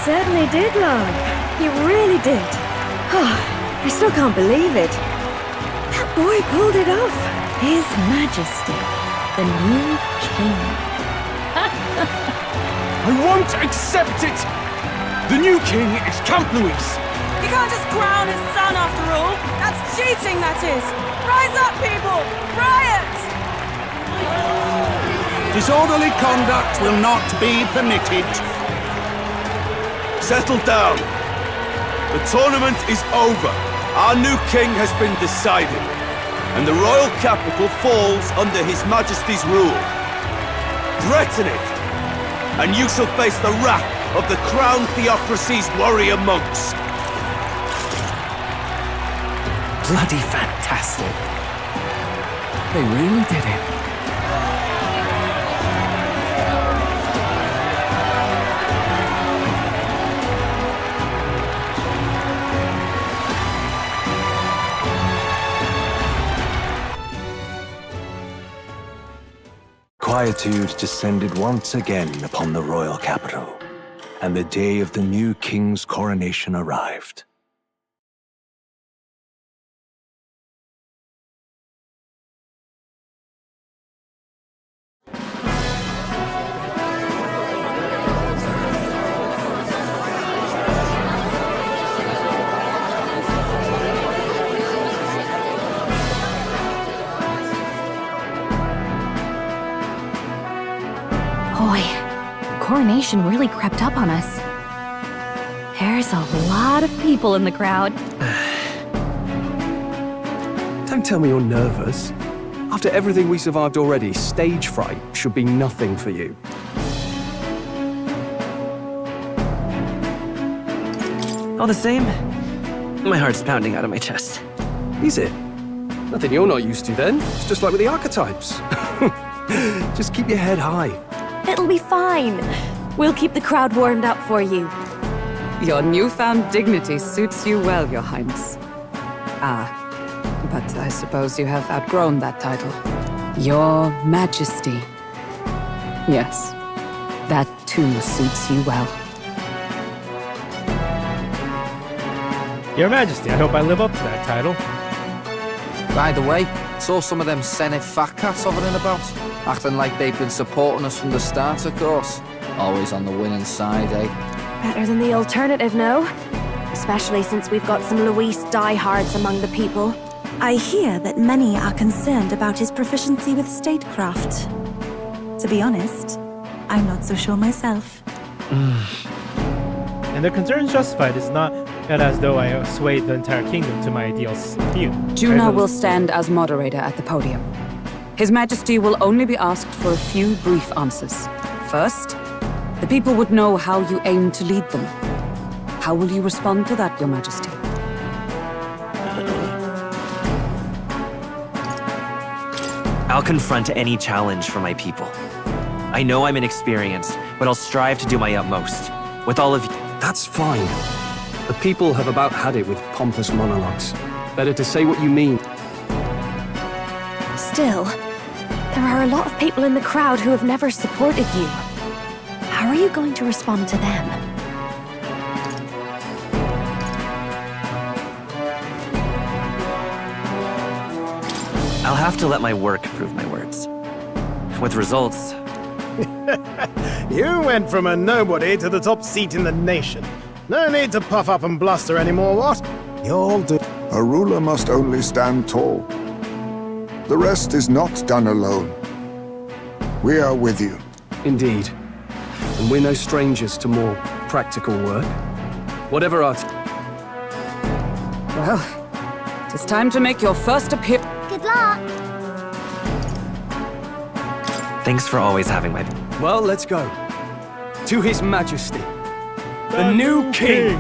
Certainly did, love. He really did. Oh, I still can't believe it. That boy pulled it off. His Majesty, the new king. I won't accept it! The new king is Count Louis. You can't just crown his son after all. That's cheating, that is. Rise up, people! Riot! Disorderly conduct will not be permitted. Settle down. The tournament is over. Our new king has been decided, and the royal capital falls under His Majesty's rule. Threaten it, and you shall face the wrath of the crown theocracy's warrior monks. Bloody fantastic. They really did it. Quietude descended once again upon the royal capital, and the day of the new king's coronation arrived. Boy, coronation really crept up on us. There's a lot of people in the crowd. Don't tell me you're nervous. After everything we survived already, stage fright should be nothing for you. All the same, my heart's pounding out of my chest. Is it? Nothing you're not used to then. It's just like with the archetypes. Just keep your head high. It'll be fine. We'll keep the crowd warmed up for you. Your newfound dignity suits you well, Your Highness. But I suppose you have outgrown that title. Your Majesty. Yes, that too suits you well. Your Majesty, I hope I live up to that title. By the way, saw some of them Senate fat cats hovering about, acting like they've been supporting us from the start, of course. Always on the winning side, eh? Better than the alternative, no? Especially since we've got some Luis diehards among the people. I hear that many are concerned about his proficiency with statecraft. To be honest, I'm not so sure myself. And the concern justified. Is not as though I swayed the entire kingdom to my ideal view. Juno will stand as moderator at the podium. His Majesty will only be asked for a few brief answers. First, the people would know how you aim to lead them. How will you respond to that, Your Majesty? I'll confront any challenge from my people. I know I'm inexperienced, but I'll strive to do my utmost. With all of you. That's fine. The people have about had it with pompous monologues. Better to say what you mean. Still, there are a lot of people in the crowd who have never supported you. How are you going to respond to them? I'll have to let my work prove my words. With results. You went from a nobody to the top seat in the nation. No need to puff up and bluster anymore, what? You'll do. A ruler must only stand tall. The rest is not done alone. We are with you. Indeed. And we're no strangers to more practical work. Whatever our... Well, it's time to make your first appearance. Good luck! Thanks for always having my... Well, let's go. To His Majesty, the new king!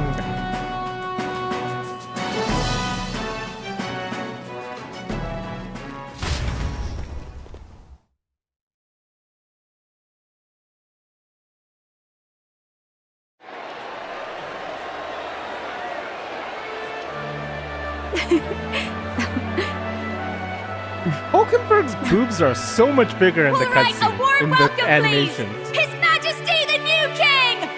Hulkenberg's boobs are so much bigger in the cutscene, in the animation. Please. His Majesty, the new king!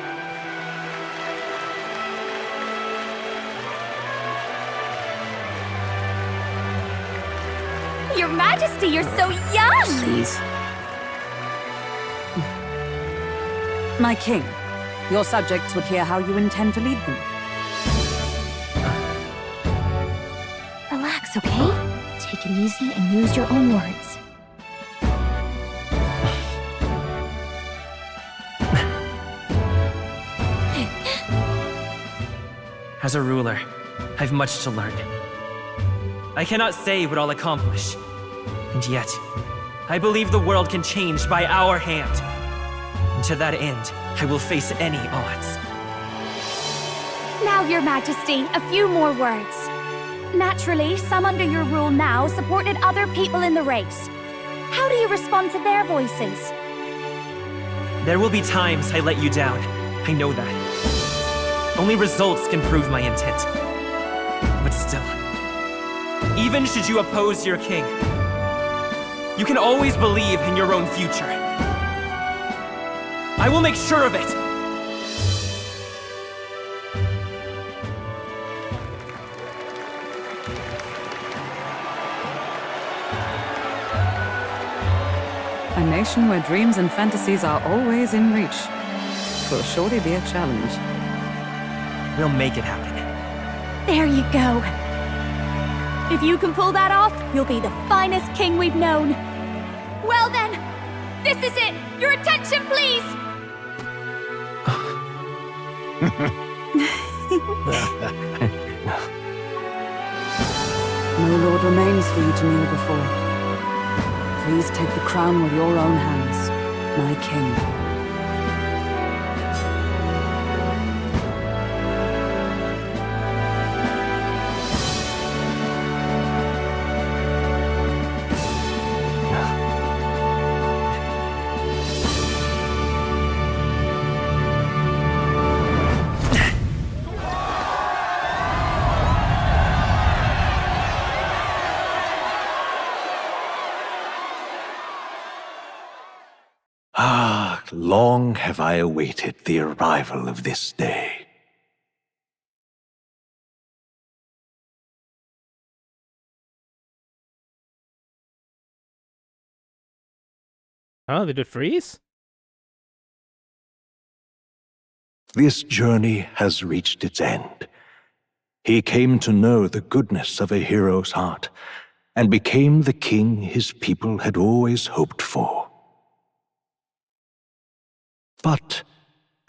Your Majesty, you're so young! Please. My king, your subjects would hear how you intend to lead them. Relax, okay? Take it easy and use your own words. As a ruler, I've much to learn. I cannot say what I'll accomplish. And yet, I believe the world can change by our hand. And to that end, I will face any odds. Now, Your Majesty, a few more words. Naturally, some under your rule now supported other people in the race. How do you respond to their voices? There will be times I let you down. I know that. Only results can prove my intent. But still, even should you oppose your king, You can always believe in your own future. I will make sure of it! A nation where dreams and fantasies are always in reach will surely be a challenge. We'll make it happen. There you go. If you can pull that off, you'll be the finest king we've known. Well then, this is it! Your attention, please! No lord remains for you to kneel before. Please take the crown with your own hands, my king. Long have I awaited the arrival of this day. Oh, did it freeze? This journey has reached its end. He came to know the goodness of a hero's heart, and became the king his people had always hoped for. But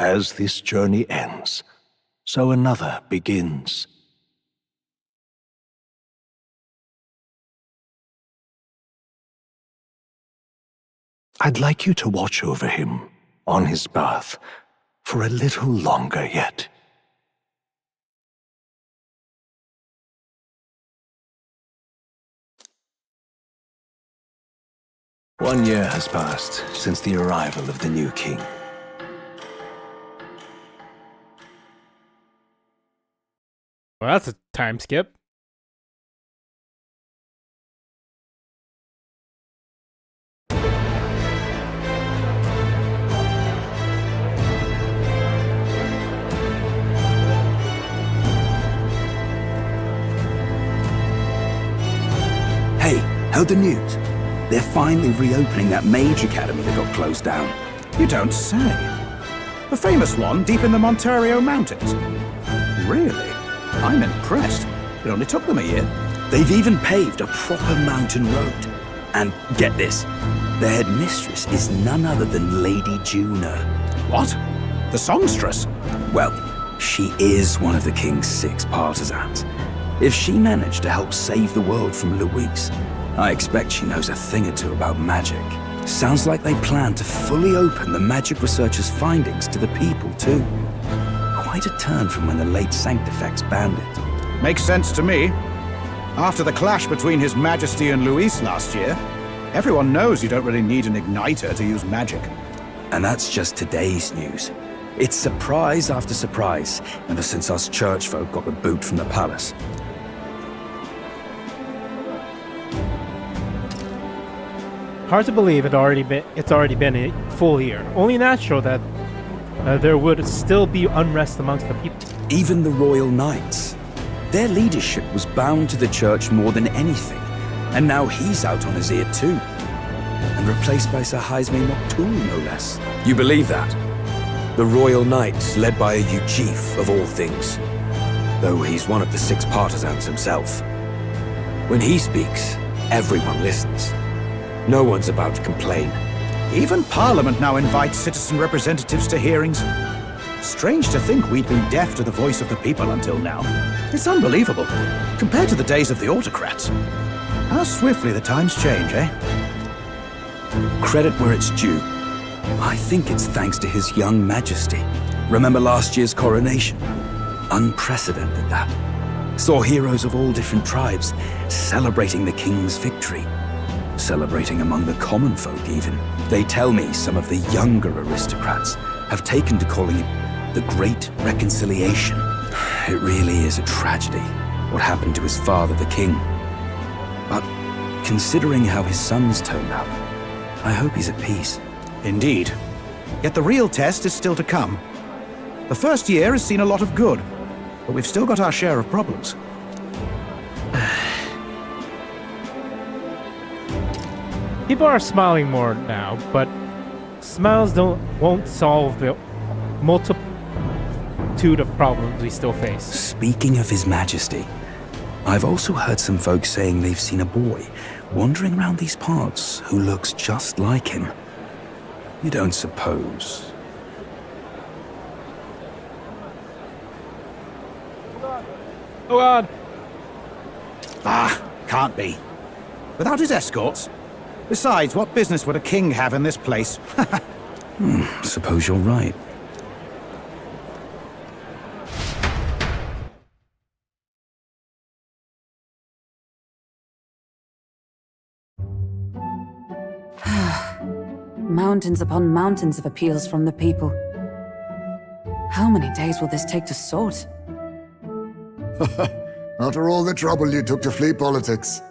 as this journey ends, so another begins. I'd like you to watch over him on his birth for a little longer yet. One year has passed since the arrival of the new king. Well, that's a time skip. Hey, heard the news? They're finally reopening that mage academy that got closed down. You don't say. The famous one deep in the Montario Mountains. Really? I'm impressed. It only took them a year. They've even paved a proper mountain road. And get this, their headmistress is none other than Lady Juno. What? The songstress? Well, she is one of the king's 6 partisans. If she managed to help save the world from Luis, I expect she knows a thing or two about magic. Sounds like they plan to fully open the magic researcher's findings to the people, too. Quite a turn from when the late Sanctifex banned it. Makes sense to me. After the clash between His Majesty and Luis last year, everyone knows you don't really need an igniter to use magic. And that's just today's news. It's surprise after surprise, ever since us church folk got the boot from the palace. Hard to believe it's already been a full year. Only natural that there would still be unrest amongst the people. Even the Royal Knights. Their leadership was bound to the church more than anything, and now he's out on his ear too. And replaced by Sir Jaime Noctul, no less. You believe that? The Royal Knights, led by a Uchief of all things. Though he's one of the 6 partisans himself. When he speaks, everyone listens. No one's about to complain. Even Parliament now invites citizen representatives to hearings. Strange to think we'd been deaf to the voice of the people until now. It's unbelievable, compared to the days of the autocrats. How swiftly the times change, eh? Credit where it's due. I think it's thanks to His young Majesty. Remember last year's coronation? Unprecedented, that. Saw heroes of all different tribes celebrating the king's victory. Celebrating among the common folk, even. They tell me some of the younger aristocrats have taken to calling it the Great Reconciliation. It really is a tragedy, what happened to his father, the king. But considering how his son's turned out, I hope he's at peace. Indeed. Yet the real test is still to come. The first year has seen a lot of good, but we've still got our share of problems. People are smiling more now, but smiles won't solve the multitude of problems we still face. Speaking of His Majesty, I've also heard some folks saying they've seen a boy wandering around these parts who looks just like him. You don't suppose? Oh God! Ah, can't be. Without his escorts? Besides, what business would a king have in this place? Suppose you're right. Mountains upon mountains of appeals from the people. How many days will this take to sort? After all the trouble you took to flee politics.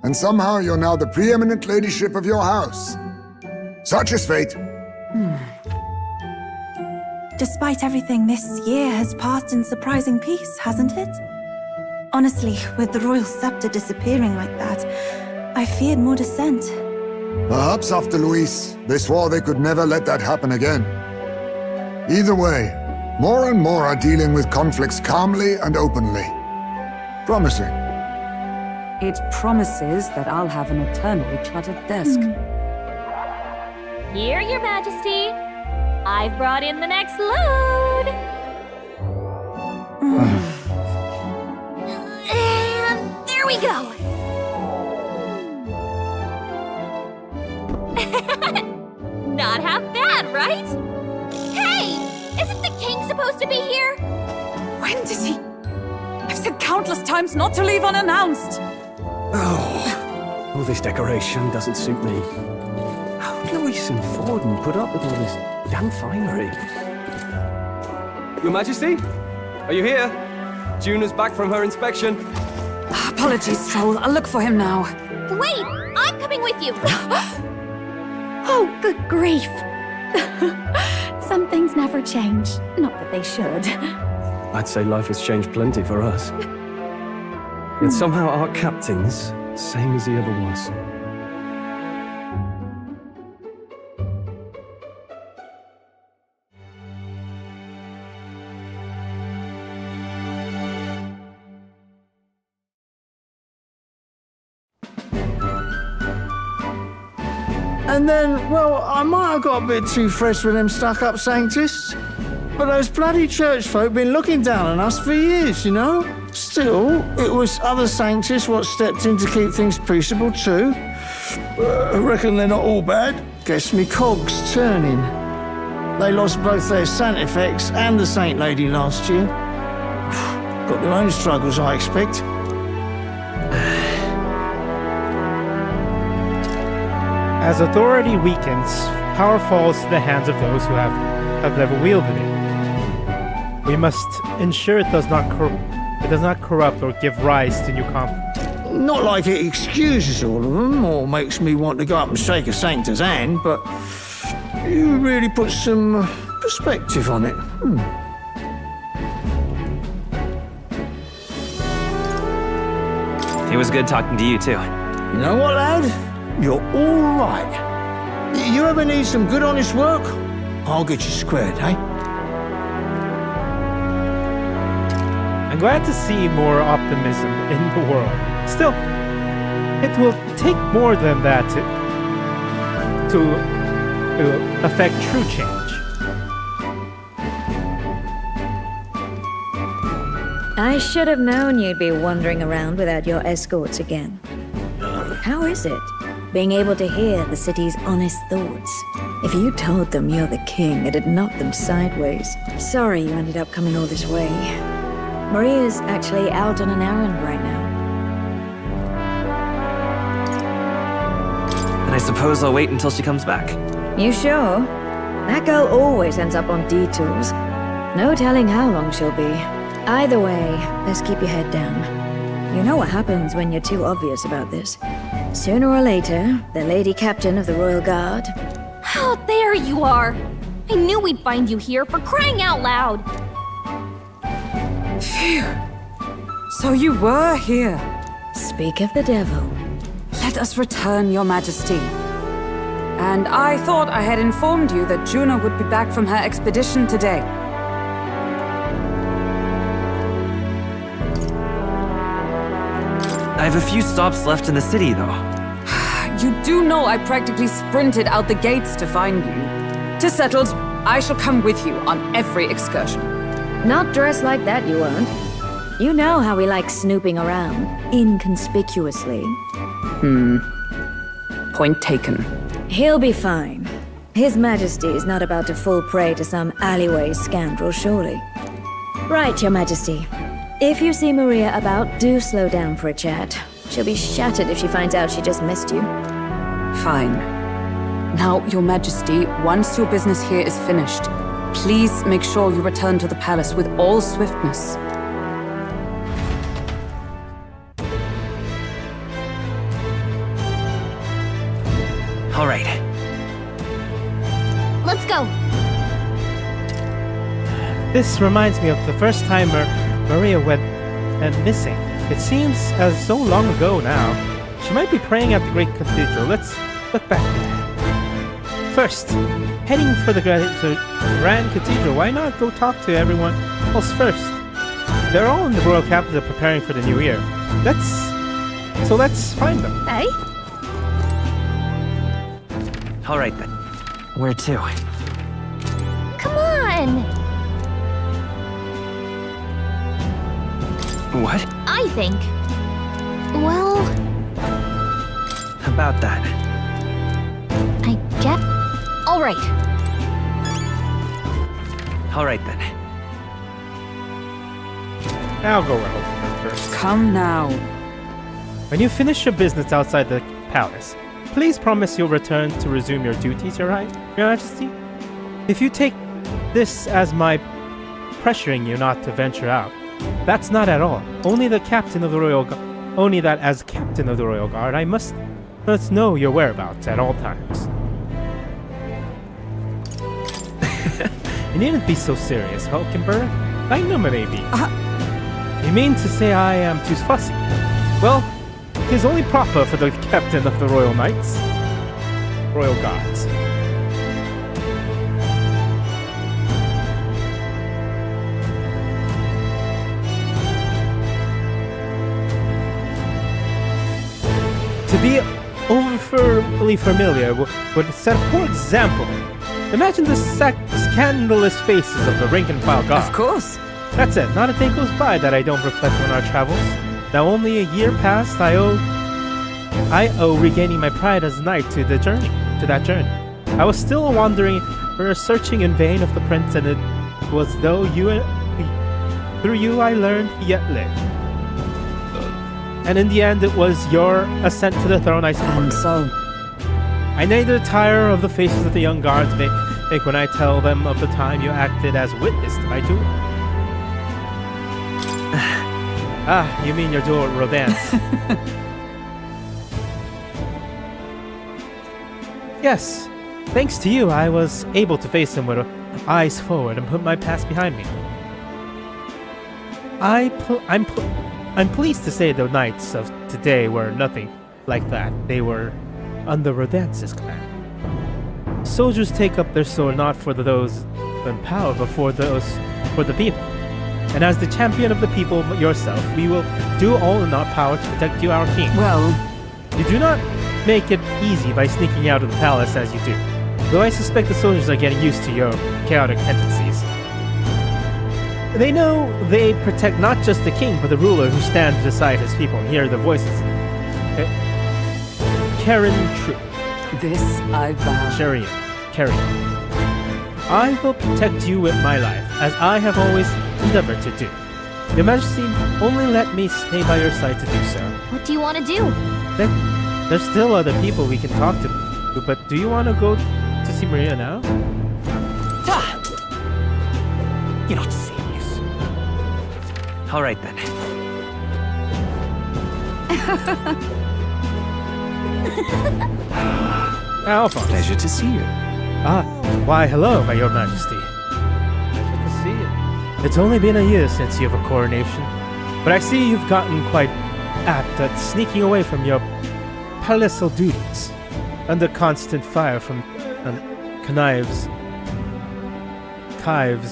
And somehow you're now the preeminent ladyship of your house. Such is fate. Despite everything, this year has passed in surprising peace, hasn't it? Honestly, with the royal scepter disappearing like that, I feared more dissent. Perhaps after Luis, they swore they could never let that happen again. Either way, more and more are dealing with conflicts calmly and openly. Promising. It promises that I'll have an eternally cluttered desk. Here, Your Majesty. I've brought in the next load. And there we go. Not half bad, right? Hey! Isn't the king supposed to be here? When did he? I've said countless times not to leave unannounced. Oh, all this decoration doesn't suit me. How would Luis and Forden put up with all this damn finery? Your Majesty? Are you here? Juna's back from her inspection. Apologies, Troll. I'll look for him now. Wait! I'm coming with you! Oh, good grief. Some things never change. Not that they should. I'd say life has changed plenty for us. Yet somehow our captain's same as he ever was. And then, well, I might have got a bit too fresh with them stuck-up sanctists. But those bloody church folk been looking down on us for years, you know? Still, it was other sanctists what stepped in to keep things peaceable too. I reckon they're not all bad. Guess me cogs turning. They lost both their Santifex and the Saint Lady last year. Got their own struggles, I expect. As authority weakens, power falls to the hands of those who have never wielded it. We must ensure it does not corrupt or give rise to new conflict. Not like it excuses all of them or makes me want to go up and shake a sanctor's hand, but you really put some perspective on it. It was good talking to you, too. You know what, lad? You're all right. You ever need some good, honest work? I'll get you squared, eh? I'm glad to see more optimism in the world. Still, it will take more than that to affect true change. I should have known you'd be wandering around without your escorts again. How is it, being able to hear the city's honest thoughts? If you told them you're the king, it'd knock them sideways. Sorry you ended up coming all this way. Maria's actually out on an errand right now. And I suppose I'll wait until she comes back. You sure? That girl always ends up on detours. No telling how long she'll be. Either way, let's keep your head down. You know what happens when you're too obvious about this. Sooner or later, the Lady Captain of the Royal Guard... Oh, there you are! I knew we'd find you here, for crying out loud! Phew. So you were here. Speak of the devil. Let us return, Your Majesty. And I thought I had informed you that Juno would be back from her expedition today. I have a few stops left in the city, though. You do know I practically sprinted out the gates to find you. 'Tis settled. I shall come with you on every excursion. Not dressed like that, you won't. You know how we like snooping around, inconspicuously. Point taken. He'll be fine. His Majesty is not about to fall prey to some alleyway scoundrel, surely. Right, Your Majesty. If you see Maria about, do slow down for a chat. She'll be shattered if she finds out she just missed you. Fine. Now, Your Majesty, once your business here is finished, please make sure you return to the palace with all swiftness. All right. Let's go! This reminds me of the first time Maria went missing. It seems as so long ago now. She might be praying at the Great Cathedral. Let's look back there. First, heading for the Grand Cathedral. Why not go talk to everyone else first? They're all in the royal capital preparing for the new year. Let's find them. Hey? All right, then. Where to? Come on! What? I think... Well... About that. I get... All right. All right, then. I'll go around first. Come now. When you finish your business outside the palace, please promise you'll return to resume your duties, Your Majesty. If you take this as my pressuring you not to venture out, that's not at all. Only that as captain of the Royal Guard, I must know your whereabouts at all times. You needn't be so serious, Hulkenberg. I know maybe. You mean to say I am too fussy? Well, 'tis only proper for the captain of the Royal Knights. Royal Guards. To be overly familiar would set a poor example. Imagine the scandalous faces of the rank-and-file guard. Of course. That's it. Not a day goes by that I don't reflect on our travels. Now only a year past, I owe regaining my pride as a knight to that journey. I was still wandering, searching in vain of the prince, and it was through you I learned he yet lived. And in the end, it was your ascent to the throne I supported. And so? I neither tire of the faces of the young guards make when I tell them of the time you acted as witness to my duel. You mean your duel at Rodance? Yes. Thanks to you, I was able to face him with eyes forward and put my past behind me. I'm pleased to say the knights of today were nothing like that. They were under Rodance's command. Soldiers take up their sword not for those in power, but for the people. And as the champion of the people yourself, we will do all in our power to protect you, our king. Well, you do not make it easy by sneaking out of the palace as you do, though I suspect the soldiers are getting used to your chaotic tendencies. They know they protect not just the king, but the ruler who stands beside his people and hear the voices. Karen True. This I vow. Karen. I will protect you with my life, as I have always endeavored to do. Your Majesty, only let me stay by your side to do so. What do you want to do? There's still other people we can talk to, but do you want to go to see Maria now? You're not serious. All right, then. Alphonse. Pleasure to see you. Ah, why hello, my your majesty. Pleasure to see you. It's only been a year since your coronation, but I see you've gotten quite apt at sneaking away from your palatal duties, under constant fire from connives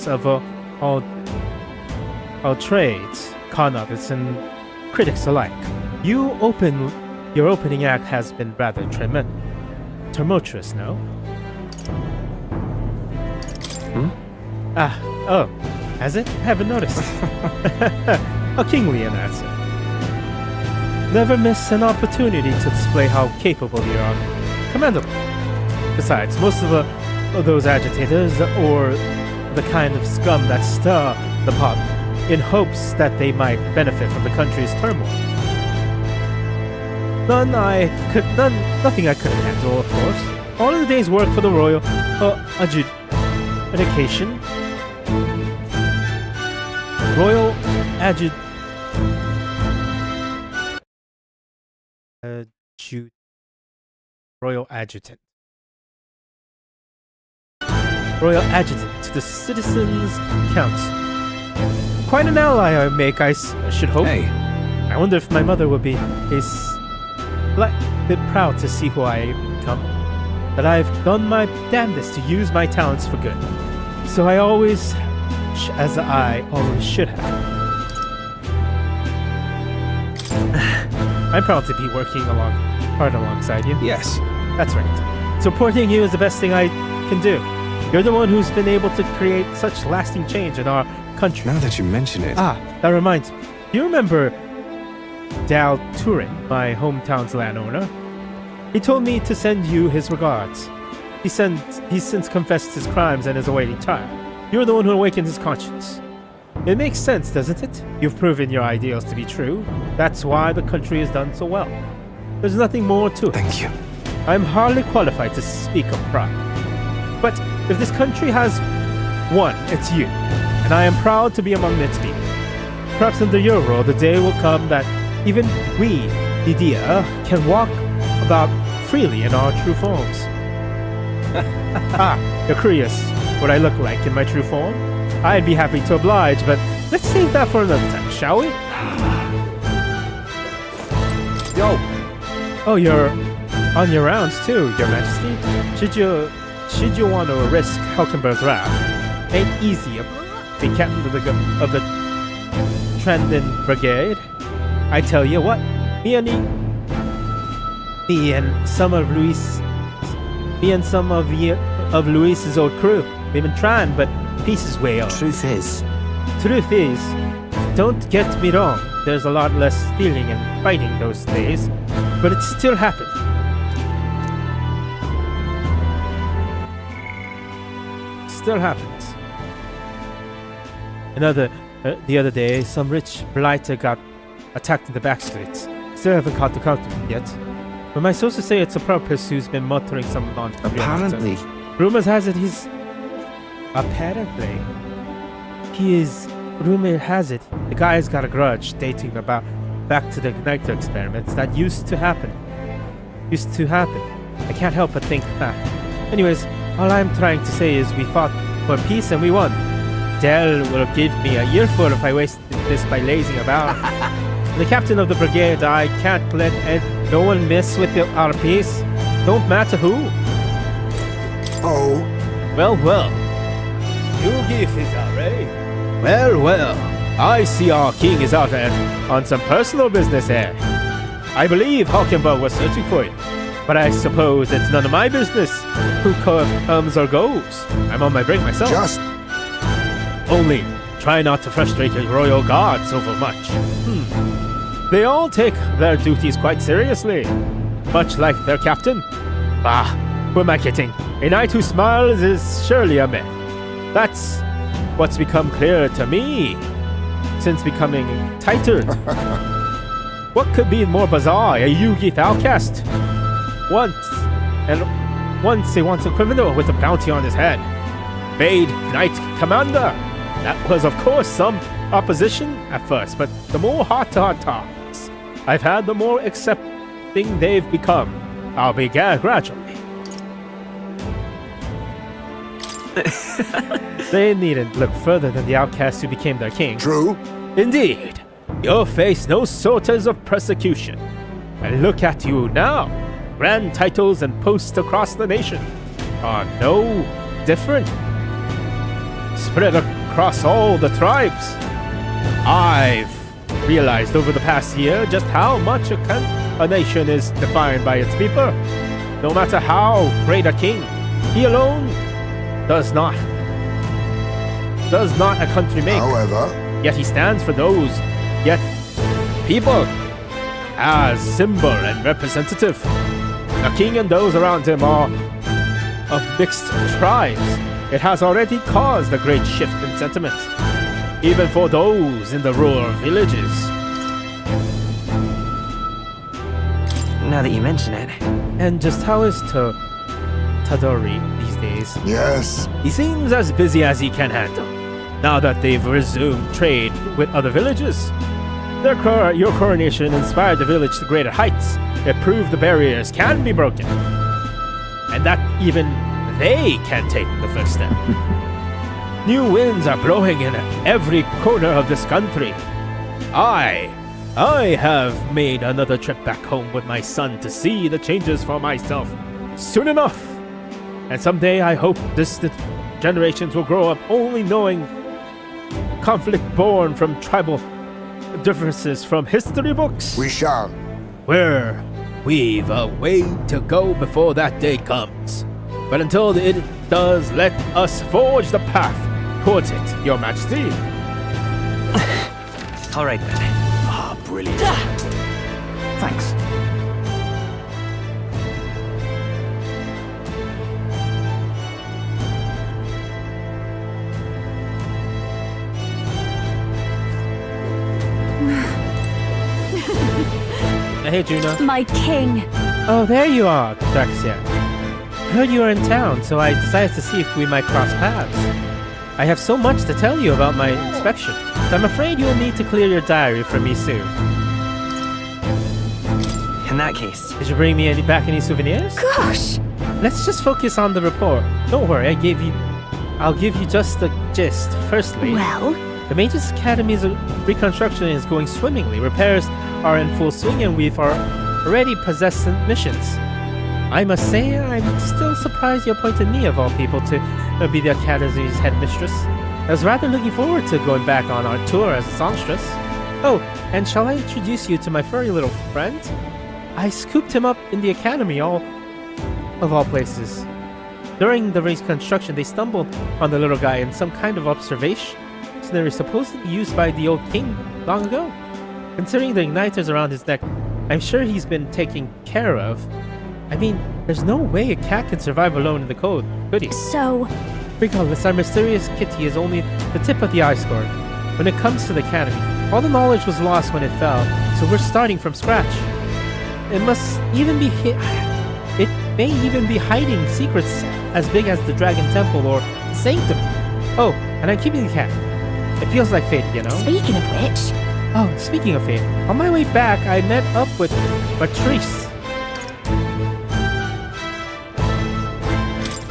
of all trades, connoisseurs and critics alike. Your opening act has been rather tumultuous, no? Has it? I haven't noticed. A kingly in answer. Never miss an opportunity to display how capable you are. Commendable. Besides, most of those agitators are the kind of scum that stir the pot in hopes that they might benefit from the country's turmoil. Nothing I couldn't handle, of course. All of the day's work for the royal adjudication. Royal adjutant to the Citizens' Council. Quite an ally I make, I should hope. Hey. I wonder if my mother would be a bit proud to see who I become. But I've done my damnedest to use my talents for good. So I always should have. I'm proud to be working hard alongside you. Yes. That's right. Supporting you is the best thing I can do. You're the one who's been able to create such lasting change in our country. Now that you mention it. That reminds me. Do you remember Dal Turin, my hometown's landowner? He told me to send you his regards. He's since confessed his crimes and is awaiting trial. You're the one who awakened his conscience. It makes sense, doesn't it? You've proven your ideals to be true. That's why the country has done so well. There's nothing more to it. Thank you. I'm hardly qualified to speak of pride. But if this country has one, it's you. And I am proud to be among its people. Perhaps under your rule, the day will come that even we, the deer, can walk about freely in our true forms. You're curious what I look like in my true form? I'd be happy to oblige, but let's save that for another time, shall we? Yo! Oh, you're on your rounds too, Your Majesty. Should you want to risk Helkenberg's wrath, ain't easy the captain of the Trandon Brigade. I tell you what, me and some of Luis's old crew, we've been trying, but peace is way off. Truth is, don't get me wrong, there's a lot less stealing and fighting those days, but it still happens. Still happens. The other day, some rich blighter got attacked in the back streets. Still haven't caught the culprit yet. But my sources say it's a purpose who's been muttering some nonsense. apparently. Rumor has it the guy's got a grudge dating back to the igniter experiments that used to happen. I can't help but think that. Anyways, all I'm trying to say is we fought for peace and we won. Dell will give me a earful if I wasted this by lazing about. The captain of the brigade, I can't let no one mess with our peace. Don't matter who. Oh. Well. You give his array. Well. I see our king is out on some personal business here. I believe Hulkenberg was searching for you. But I suppose it's none of my business who comes or goes. I'm on my break myself. Just... Only, try not to frustrate your royal guards over much. They all take their duties quite seriously. Much like their captain. Bah, who am I kidding? A knight who smiles is surely a myth. That's what's become clear to me since becoming titled. What could be more bizarre? A Yugi outcast. Once he wants a criminal with a bounty on his head. Made Knight Commander. That was, of course, some opposition at first, but the more heart-to-heart talks, I've had, the more accepting they've become. I'll be gradually. They needn't look further than the outcast who became their king. True. Indeed. You'll face no sorts of persecution. And look at you now. Grand titles and posts across the nation are no different. Spread across all the tribes. I've realized over the past year just how much a nation is defined by its people. No matter how great a king, he alone does not a country make. However, yet he stands for those, yet people, as symbol and representative. The king and those around him are of mixed tribes. It has already caused a great shift in sentiment, even for those in the rural villages. Now that you mention it. And just how is Tadori these days? Yes. He seems as busy as he can handle, now that they've resumed trade with other villages. Your coronation inspired the village to greater heights. It proved the barriers can be broken, and that even they can take the first step. New winds are blowing in every corner of this country. I have made another trip back home with my son to see the changes for myself soon enough. And someday I hope distant generations will grow up only knowing conflict born from tribal differences from history books. We shall. We've a way to go before that day comes. But until it does, let us forge the path towards it, Your Majesty. All right then. Ah, brilliant. Thanks. Hey, Juno. My king. Oh, there you are, Daxia. Heard you were in town, so I decided to see if we might cross paths. I have so much to tell you about my inspection, but I'm afraid you'll need to clear your diary for me soon. In that case, did you bring me back any souvenirs? Gosh! Let's just focus on the report. Don't worry, I'll give you just the gist. Firstly, Well? the Mages Academy's reconstruction is going swimmingly. Repairs are in full swing and we've already possessed missions. I must say, I'm still surprised you appointed me, of all people, to be the Academy's headmistress. I was rather looking forward to going back on our tour as a songstress. Oh, and shall I introduce you to my furry little friend? I scooped him up in the Academy, of all places. During the reconstruction, they stumbled on the little guy in some kind of observatory supposedly used by the old king long ago. Considering the igniters around his neck, I'm sure he's been taken care of. I mean, there's no way a cat could survive alone in the cold, could he? So... Regardless, our mysterious kitty is only the tip of the iceberg. When it comes to the academy, all the knowledge was lost when it fell, so we're starting from scratch. It may even be hiding secrets as big as the Dragon Temple or Sanctum. Oh, and I'm keeping the cat. It feels like fate, you know? Speaking of which... Oh, speaking of fate, on my way back, I met up with Patrice.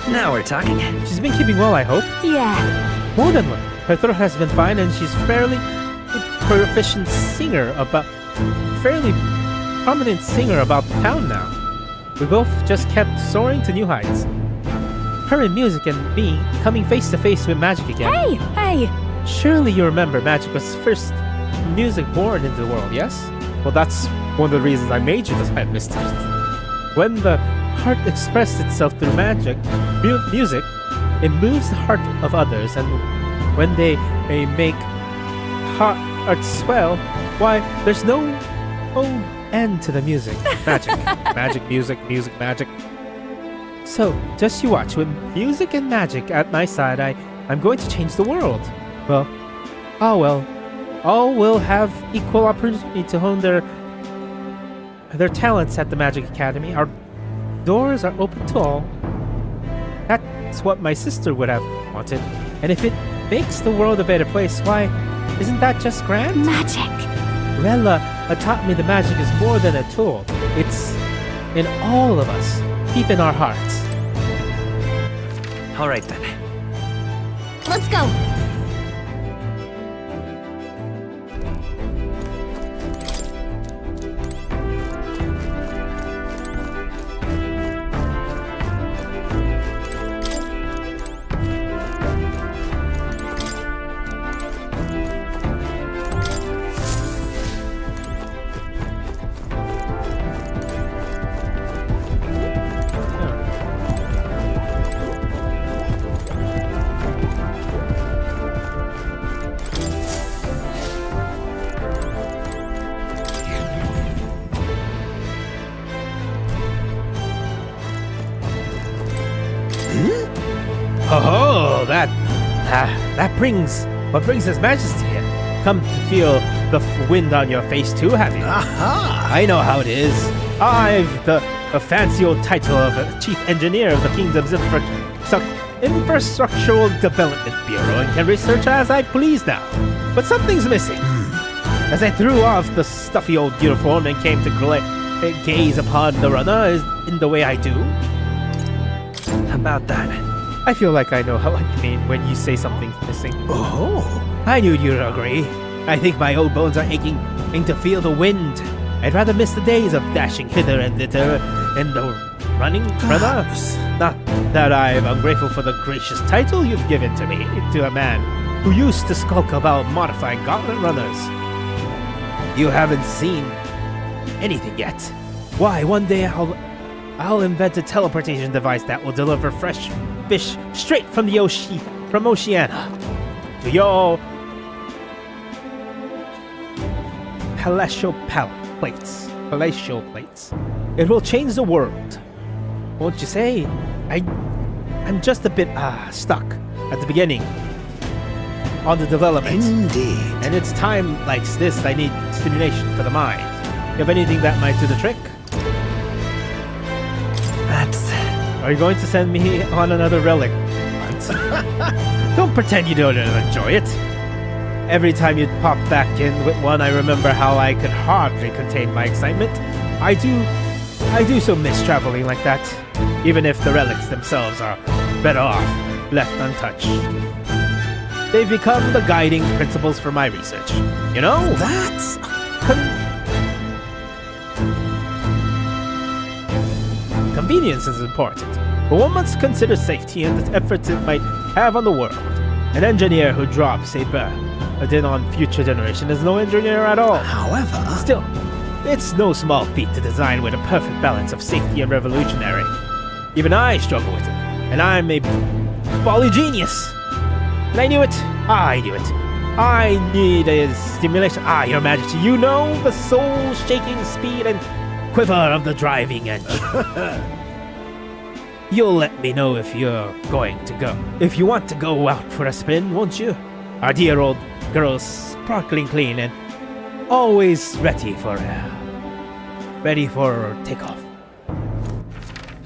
Now we're talking. She's been keeping well, I hope. Yeah. More than well. Her throat has been fine, and she's fairly proficient singer about... fairly prominent singer about town now. We both just kept soaring to new heights. Her in music and me coming face to face with magic again. Hey! Surely you remember magic was first music born into the world, yes? Well, that's one of the reasons I made you the headmistress. When the heart expressed itself through music, it moves the heart of others, and when they make hearts swell, why, there's no end to the music. Magic. Magic, music, magic. So, just you watch. With music and magic at my side, I'm going to change the world. Well, all will have equal opportunity to hone their talents at the Magic Academy. Our doors are open to all. That's what my sister would have wanted. And if it makes the world a better place, why, isn't that just grand? Magic. Rella taught me the magic is more than a tool. It's in all of us, deep in our hearts. All right then. Let's go. Oh, that brings His Majesty here. Come to feel the wind on your face too, have you? Aha! I know how it is. I've the fancy old title of Chief Engineer of the Kingdom's Infrastructural Development Bureau and can research as I please now. But something's missing. As I threw off the stuffy old uniform and came to gaze upon the runner in the way I do. About that. I feel like I know what you mean when you say something's missing. Oh, I knew you'd agree. I think my old bones are aching to feel the wind. I'd rather miss the days of dashing hither and thither and the running runner. Not that I'm ungrateful for the gracious title you've given to me, to a man who used to skulk about modifying gauntlet runners. You haven't seen anything yet. Why, one day I'll invent a teleportation device that will deliver fresh fish straight from the from Oceania to your palatial plates. It will change the world, won't you say? I'm just a bit stuck at the beginning on the development. Indeed. And it's time like this I need stimulation for the mind. You have anything that might do the trick? Are you going to send me on another relic hunt? Don't pretend you don't enjoy it. Every time you pop back in with one, I remember how I could hardly contain my excitement. I do so miss traveling like that, even if the relics themselves are better off left untouched. They've become the guiding principles for my research. You know? That's... Convenience is important, but one must consider safety and the efforts it might have on the world. An engineer who drops a burden on future generation is no engineer at all. However... Still, it's no small feat to design with a perfect balance of safety and revolutionary. Even I struggle with it, and I'm a bally genius. And I knew it. I need a stimulation. Your Majesty, you know the soul-shaking speed and quiver of the driving engine. You'll let me know if you're going to go. If you want to go out for a spin, won't you? Our dear old girl's sparkling clean and always ready for takeoff.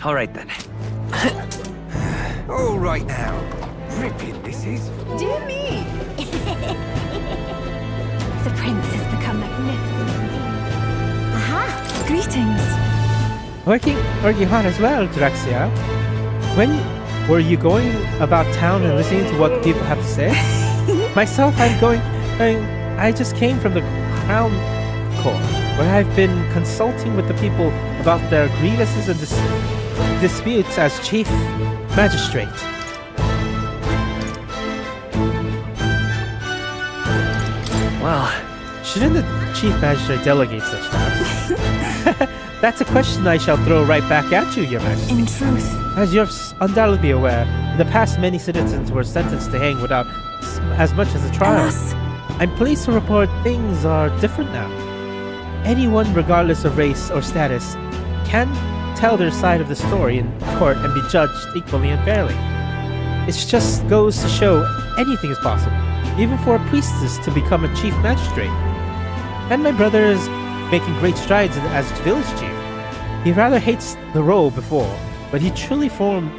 All right then. All right now. Ripping this is. Dear me. The prince has become magnificent indeed. Aha! Greetings. Working hard as well, Draxia. When were you going about town and listening to what people have to say? Myself, I just came from the Crown Court, where I've been consulting with the people about their grievances and disputes as Chief Magistrate. Well, shouldn't the Chief Magistrate delegate such tasks? That's a question I shall throw right back at you, Your Majesty. In truth, as you're undoubtedly aware, in the past many citizens were sentenced to hang without as much as a trial. Alas. I'm pleased to report things are different now. Anyone, regardless of race or status, can tell their side of the story in court and be judged equally and fairly. It just goes to show anything is possible, even for a priestess to become a chief magistrate. And my brother is making great strides as village chief. He rather hates the role before, but he truly found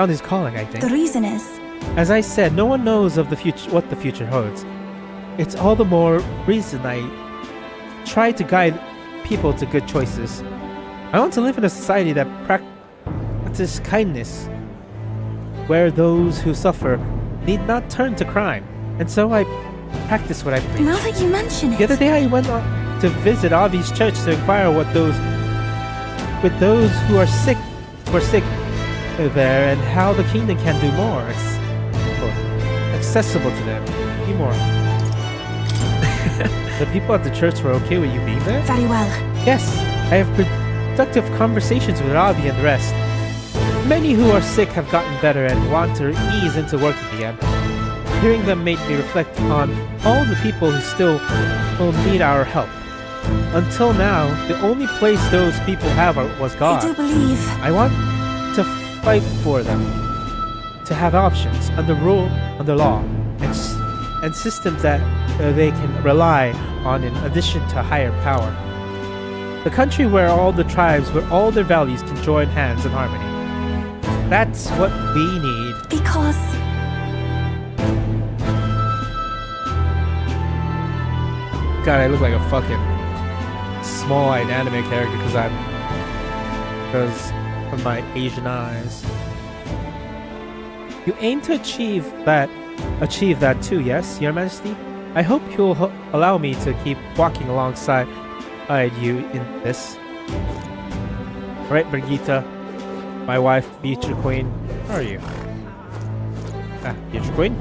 his calling, I think. The reason is... As I said, no one knows of the future what the future holds. It's all the more reason try to guide people to good choices. I want to live in a society that practices kindness, where those who suffer need not turn to crime. And so I practice what I preach. Now that you mention it. The other day I went to visit Avi's church to inquire with those who are sick there, and how the kingdom can do more accessible to them. Be more. The people at the church were okay with you being there? Very well. Yes, I have productive conversations with Avi and the rest. Many who are sick have gotten better and want to ease into working again. Hearing them made me reflect on all the people who still will need our help. Until now, the only place those people have was God. I do believe. I want to fight for them, to have options under rule, under law, and systems that they can rely on in addition to higher power. The country where all the tribes, where all their values can join hands in harmony. That's what we need. Because... God, I look like a fucking small-eyed anime character because of my Asian eyes. You aim to achieve that too, yes, Your Majesty? I hope you'll allow me to keep walking alongside you in this. Right, Brigitte, my wife, future queen. How are you? Future queen?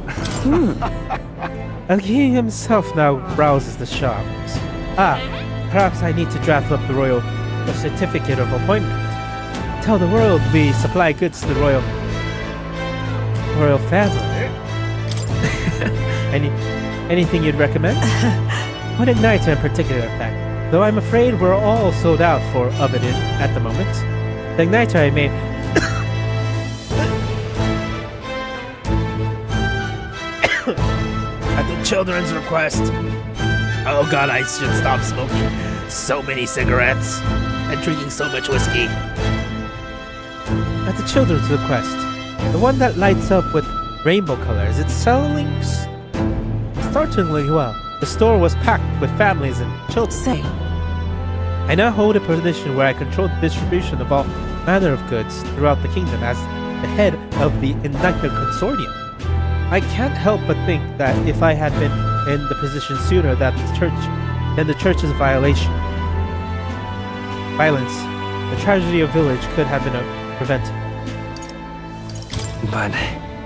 He himself now browses the shops. Perhaps I need to draft up the royal certificate of appointment. Tell the world we supply goods to the royal family. Anything you'd recommend? What igniter in particular, in fact? Though I'm afraid we're all sold out of it at the moment. The igniter I made... At the children's request. Oh god, I should stop smoking so many cigarettes and drinking so much whiskey. At the children's request. The one that lights up with rainbow colors. It's selling startlingly well. The store was packed with families and children. Say. I now hold a position where I control the distribution of all manner of goods throughout the kingdom as the head of the Igniter Consortium. I can't help but think that if I had been in the position sooner then the church's violence, the tragedy of village could have been prevented. But...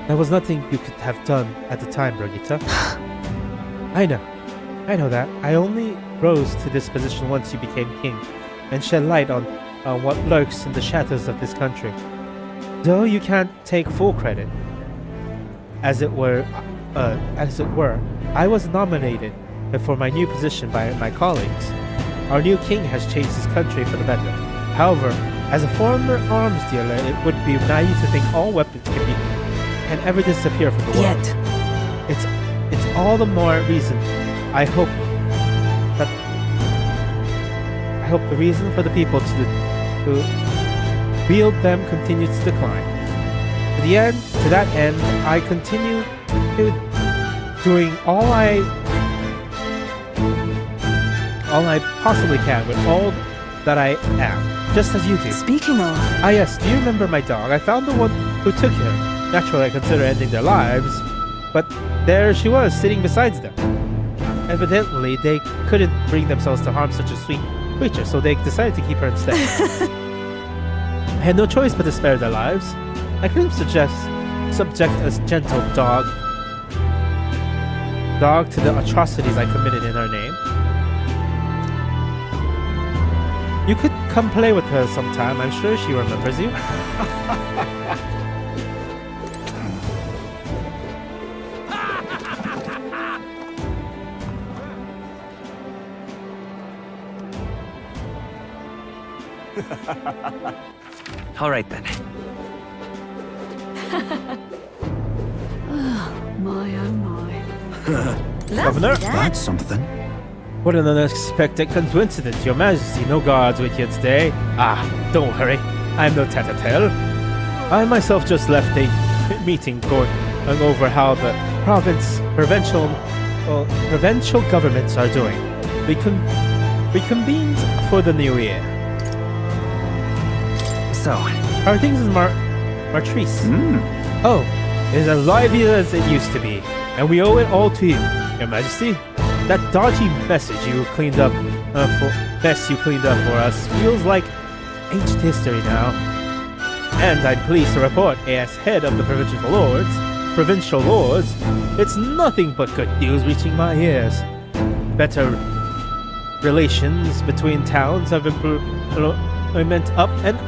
there was nothing you could have done at the time, Brigitte. I know that. I only rose to this position once you became king, and shed light on what lurks in the shadows of this country. Though you can't take full credit, as it were, I was nominated for my new position by my colleagues. Our new king has changed his country for the better. However, as a former arms dealer, it would be naive to think all weapons can ever disappear from the world. Yet. It's all the more reason I hope the reason for the people to wield them continues to decline. To that end, I continue doing all I possibly can with all that I am, just as you do. Speaking of... yes, do you remember my dog? I found the one who took her. Naturally, I consider ending their lives, but there she was, sitting beside them. Evidently, they couldn't bring themselves to harm such a sweet creature, so they decided to keep her instead. I had no choice but to spare their lives. I couldn't subject a gentle dog to the atrocities I committed in her name. You could come play with her sometime. I'm sure she remembers you. All right then. My oh my. Governor, that's something. What an unexpected coincidence, Your Majesty. No guards with you today. Don't worry. I'm no tattletale. I myself just left a meeting going over how the provincial governments are doing. We convened for the new year. So, how are things in Martrice? Oh, it is as lively as it used to be, and we owe it all to you, Your Majesty. That dodgy mess you cleaned up for us feels like ancient history now. And I'm pleased to report, as head of the provincial lords, it's nothing but good news reaching my ears. Better relations between towns have improvement up and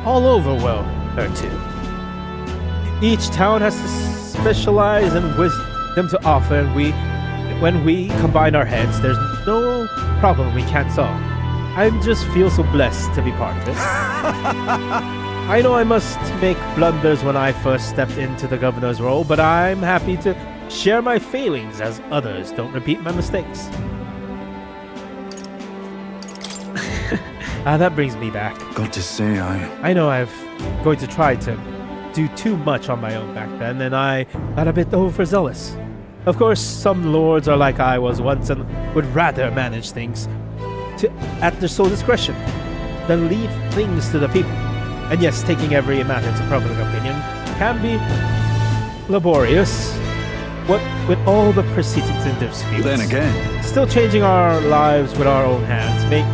all over her too. Each town has to specialize in wisdom to offer, and when we combine our heads, there's no problem we can't solve. I just feel so blessed to be part of it. I know I must make blunders when I first stepped into the governor's role, but I'm happy to share my failings as others don't repeat my mistakes. That brings me back. Got to say, I know I've going to try to do too much on my own back then, and I got a bit overzealous. Of course, some lords are like I was once and would rather manage things at their sole discretion than leave things to the people. And yes, taking every matter to public opinion can be laborious. What with all the proceedings and disputes. Then again, still changing our lives with our own hands make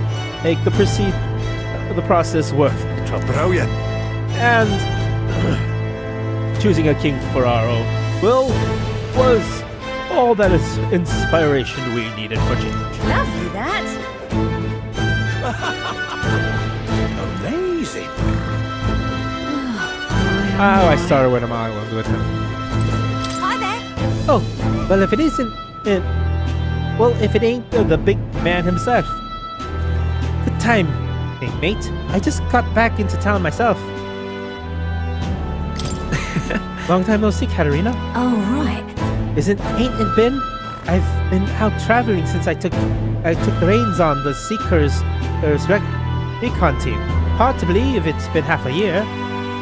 the process worth the trouble. Brilliant. And choosing a king for our own was all that is inspiration we needed for change. Lovely, that. Amazing. I started with him. I was with him. Hi there. Oh, well, if it isn't, if it ain't the big man himself. Good time, mate. I just got back into town myself. Long time no see, Katerina. Oh, right. Ain't it been? I've been out traveling since I took the reins on the Seekers' recon team. Hard to believe it's been half a year.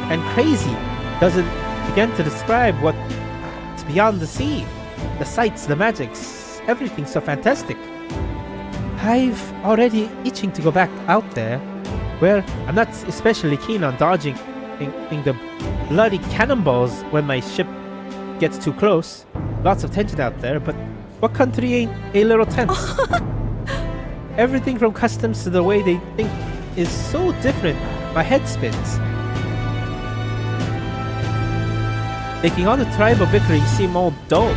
And crazy doesn't begin to describe what's beyond the sea. The sights, the magics, everything's so fantastic. I've already itching to go back out there, where I'm not especially keen on dodging the bloody cannonballs when my ship gets too close. Lots of tension out there, but what country ain't a little tense? Everything from customs to the way they think is so different. My head spins. Making all the tribal bickering seem all dull.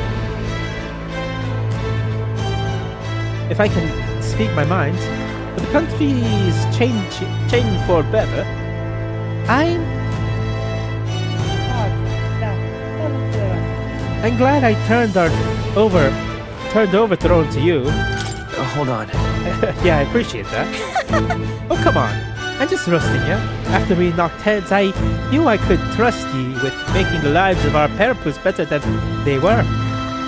If I can speak my mind, but the country's changing for better. I'm glad I turned over throne to you. Hold on. Yeah, I appreciate that. Oh, come on. I'm just roasting you. After we knocked heads, I knew I could trust you with making the lives of our parapus better than they were.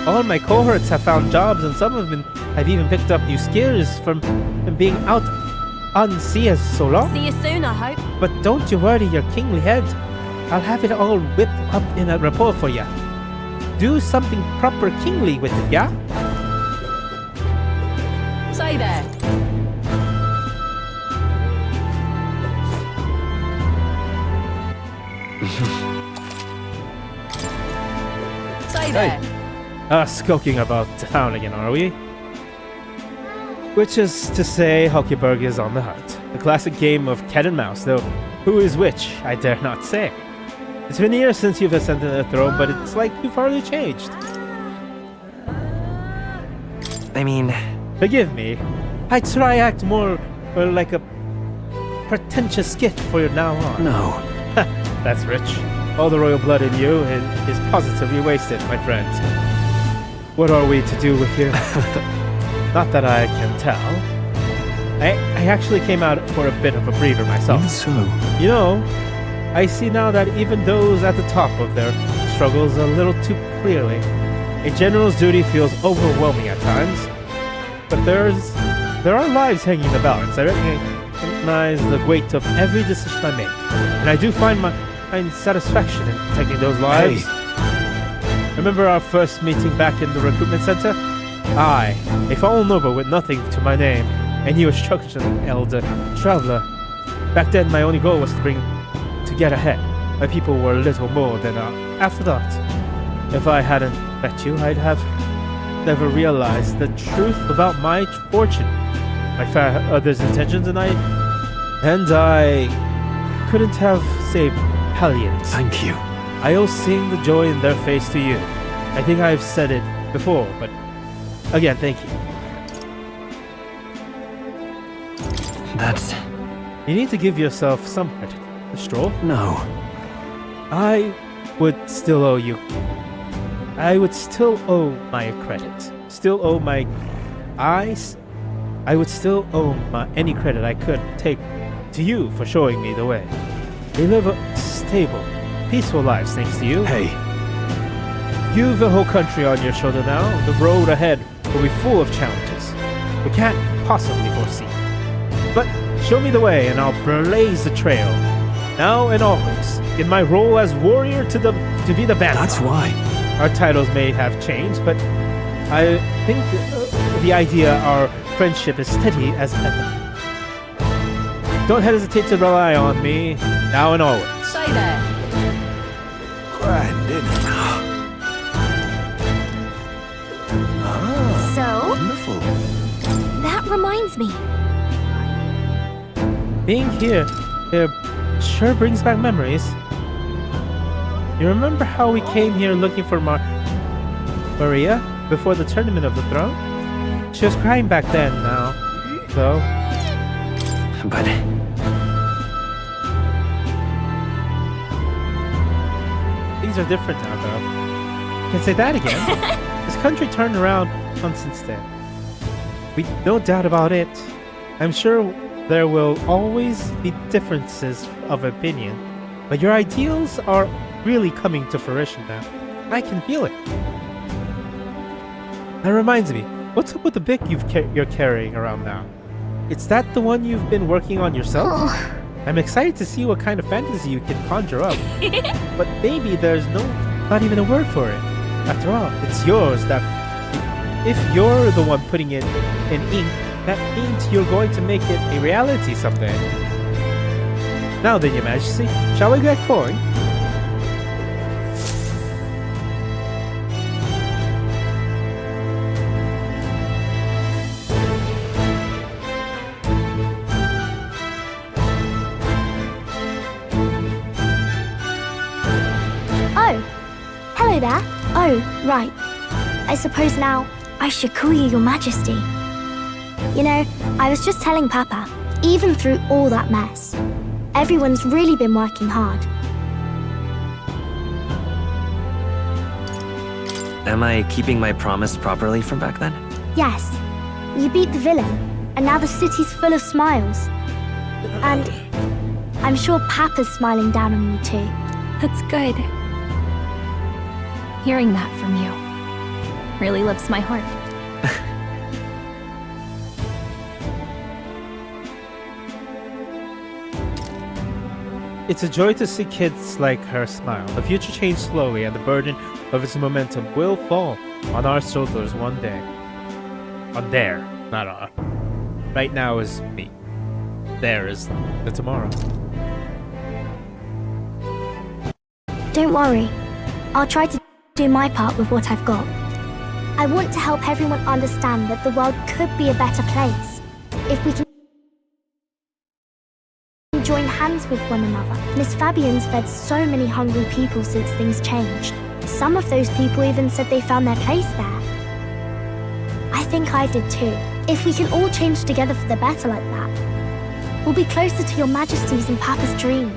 All my cohorts have found jobs, and some of them have even picked up new skills from being out on sea so long. See you soon, I hope. But don't you worry your kingly head. I'll have it all whipped up in a report for you. Do something proper kingly with it, yeah? Say there. Say there. Skulking about town again, are we? Which is to say, Hulkeberg is on the hunt. The classic game of cat and mouse, though who is which, I dare not say. It's been years since you've ascended the throne, but it's like you've hardly changed. I mean... Forgive me. I try act more like a pretentious skit for you now on. No. That's rich. All the royal blood in you is positively wasted, my friend. What are we to do with you? Not that I can tell. I actually came out for a bit of a breather myself. Even so. You know, I see now that even those at the top of their struggles a little too clearly. A general's duty feels overwhelming at times, but there are lives hanging in the balance. I recognize the weight of every decision I make, and I do find satisfaction in protecting those lives. Hey. Remember our first meeting back in the recruitment center? I, a fallen noble with nothing to my name, and you were structured an elder traveler. Back then, my only goal was to get ahead. My people were little more than an afterthought. If I hadn't met you, I'd have never realized the truth about my fortune, my father's intentions, and I couldn't have saved Hellions. Thank you. I'll sing the joy in their face to you. I think I've said it before, but again, thank you. That's... You need to give yourself some credit. The stroll? No. I would still owe you. I would still owe my credit. Still owe my eyes. I would still owe any credit I could take to you for showing me the way. They live stable, peaceful lives thanks to you. Hey. You've the whole country on your shoulder now. The road ahead will be full of challenges we can't possibly foresee. But show me the way and I'll blaze the trail. Now and always, in my role as warrior to be the vanguard. That's why. Our titles may have changed, but I think the idea our friendship is steady as ever. Don't hesitate to rely on me, now and always. Stay there. Grand, isn't it? So? Wonderful. That reminds me. Being here sure brings back memories. You remember how we came here looking for Maria before the Tournament of the Throne? She was crying back then now, though. But... things are different now, though. Can say that again. This country turned around since then. No doubt about it. I'm sure there will always be differences of opinion, but your ideals are really coming to fruition now. I can feel it. That reminds me, what's up with the book you're carrying around now? Is that the one you've been working on yourself? Oh. I'm excited to see what kind of fantasy you can conjure up. But maybe there's not even a word for it. After all, it's yours. If you're the one putting it in ink, that means you're going to make it a reality someday. Now then, Your Majesty, shall we get going? Hello there. Oh, right. I suppose now I should call you Your Majesty. You know, I was just telling Papa, even through all that mess, everyone's really been working hard. Am I keeping my promise properly from back then? Yes, you beat the villain, and now the city's full of smiles. And I'm sure Papa's smiling down on you too. That's good. Hearing that from you really lifts my heart. It's a joy to see kids like her smile. The future changes slowly, and the burden of its momentum will fall on our shoulders one day. On there, not our. Right now is me. There is the tomorrow. Don't worry. I'll try to do my part with what I've got. I want to help everyone understand that the world could be a better place if we can join hands with one another. Miss Fabian's fed so many hungry people since things changed. Some of those people even said they found their place there. I think I did too. If we can all change together for the better like that, we'll be closer to Your Majesty's and Papa's dream.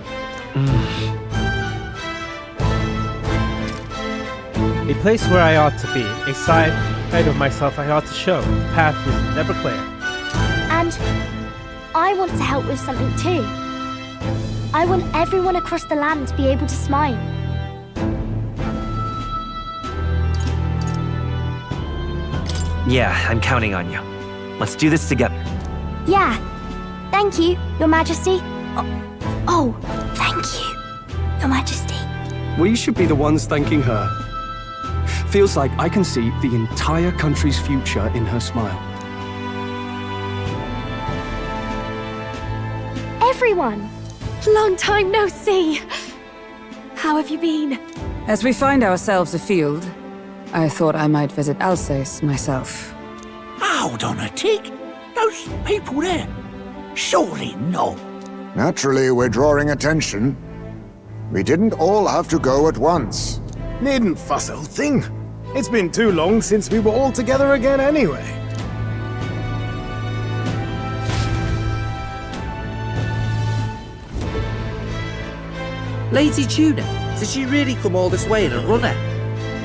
A place where I ought to be, a side of myself I ought to show. The path is never clear. And I want to help with something too. I want everyone across the land to be able to smile. Yeah, I'm counting on you. Let's do this together. Yeah. Thank you, Your Majesty. Oh, thank you, Your Majesty. We should be the ones thanking her. Feels like I can see the entire country's future in her smile. everyone! Long time no see! How have you been? As we find ourselves afield, I thought I might visit Alsace myself. Hold on a tick. Those people there. Surely not. Naturally, we're drawing attention. We didn't all have to go at once. Needn't fuss, old thing. It's been too long since we were all together again anyway. Lady Tuna, did she really come all this way in a runner?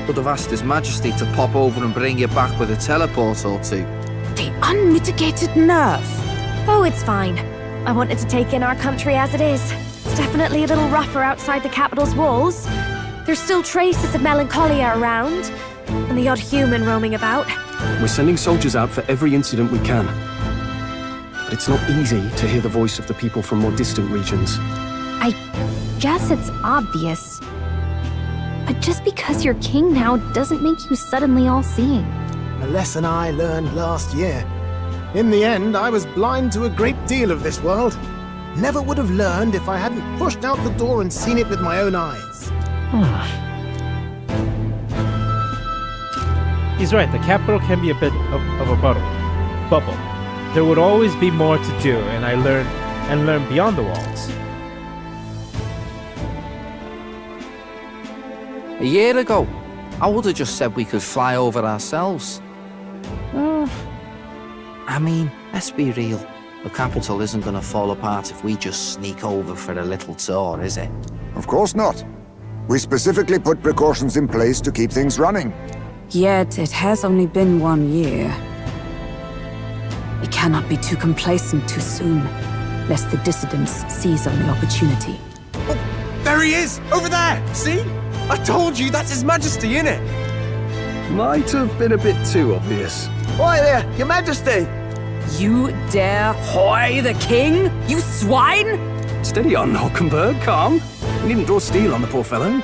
Could have asked His Majesty to pop over and bring you back with a teleport or two. The unmitigated nerve. Oh, it's fine. I wanted to take in our country as it is. It's definitely a little rougher outside the capital's walls. There's still traces of melancholia around, and the odd human roaming about. We're sending soldiers out for every incident we can. But it's not easy to hear the voice of the people from more distant regions. I guess it's obvious. But just because you're king now doesn't make you suddenly all-seeing. A lesson I learned last year. In the end, I was blind to a great deal of this world. Never would have learned if I hadn't pushed out the door and seen it with my own eyes. He's right, the capital can be a bit of a bubble. There would always be more to do, and I learned beyond the walls. A year ago, I would have just said we could fly over ourselves. I mean, let's be real. The capital isn't going to fall apart if we just sneak over for a little tour, is it? Of course not. We specifically put precautions in place to keep things running. Yet it has only been 1 year. We cannot be too complacent too soon, lest the dissidents seize on the opportunity. Oh, there he is! Over there! See? I told you, that's His Majesty, innit? Might have been a bit too obvious. Oi there, Your Majesty! You dare hoy the king, you swine? Steady on, Hockenberg, calm. We needn't draw steel on the poor fellow.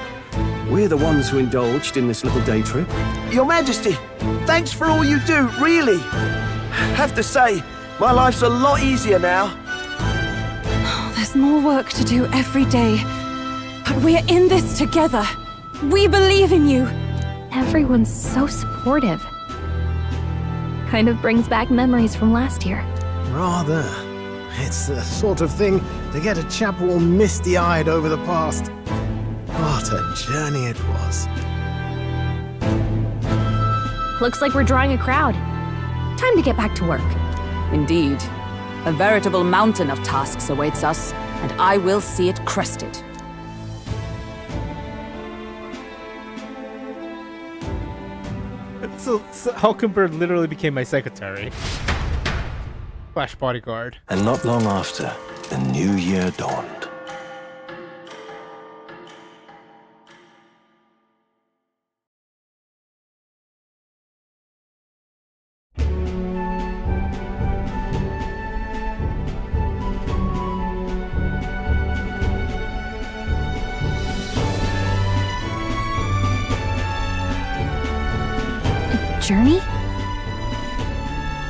We're the ones who indulged in this little day trip. Your Majesty, thanks for all you do, really. Have to say, my life's a lot easier now. There's more work to do every day, but we're in this together. We believe in you. Everyone's so supportive. Kind of brings back memories from last year. Rather. It's the sort of thing to get a chap all misty-eyed over the past. What a journey it was. Looks like we're drawing a crowd. Time to get back to work. Indeed. A veritable mountain of tasks awaits us, and I will see it crested. So Hulkenberg literally became my secretary. Slash bodyguard. And not long after, the new year dawned. Journey?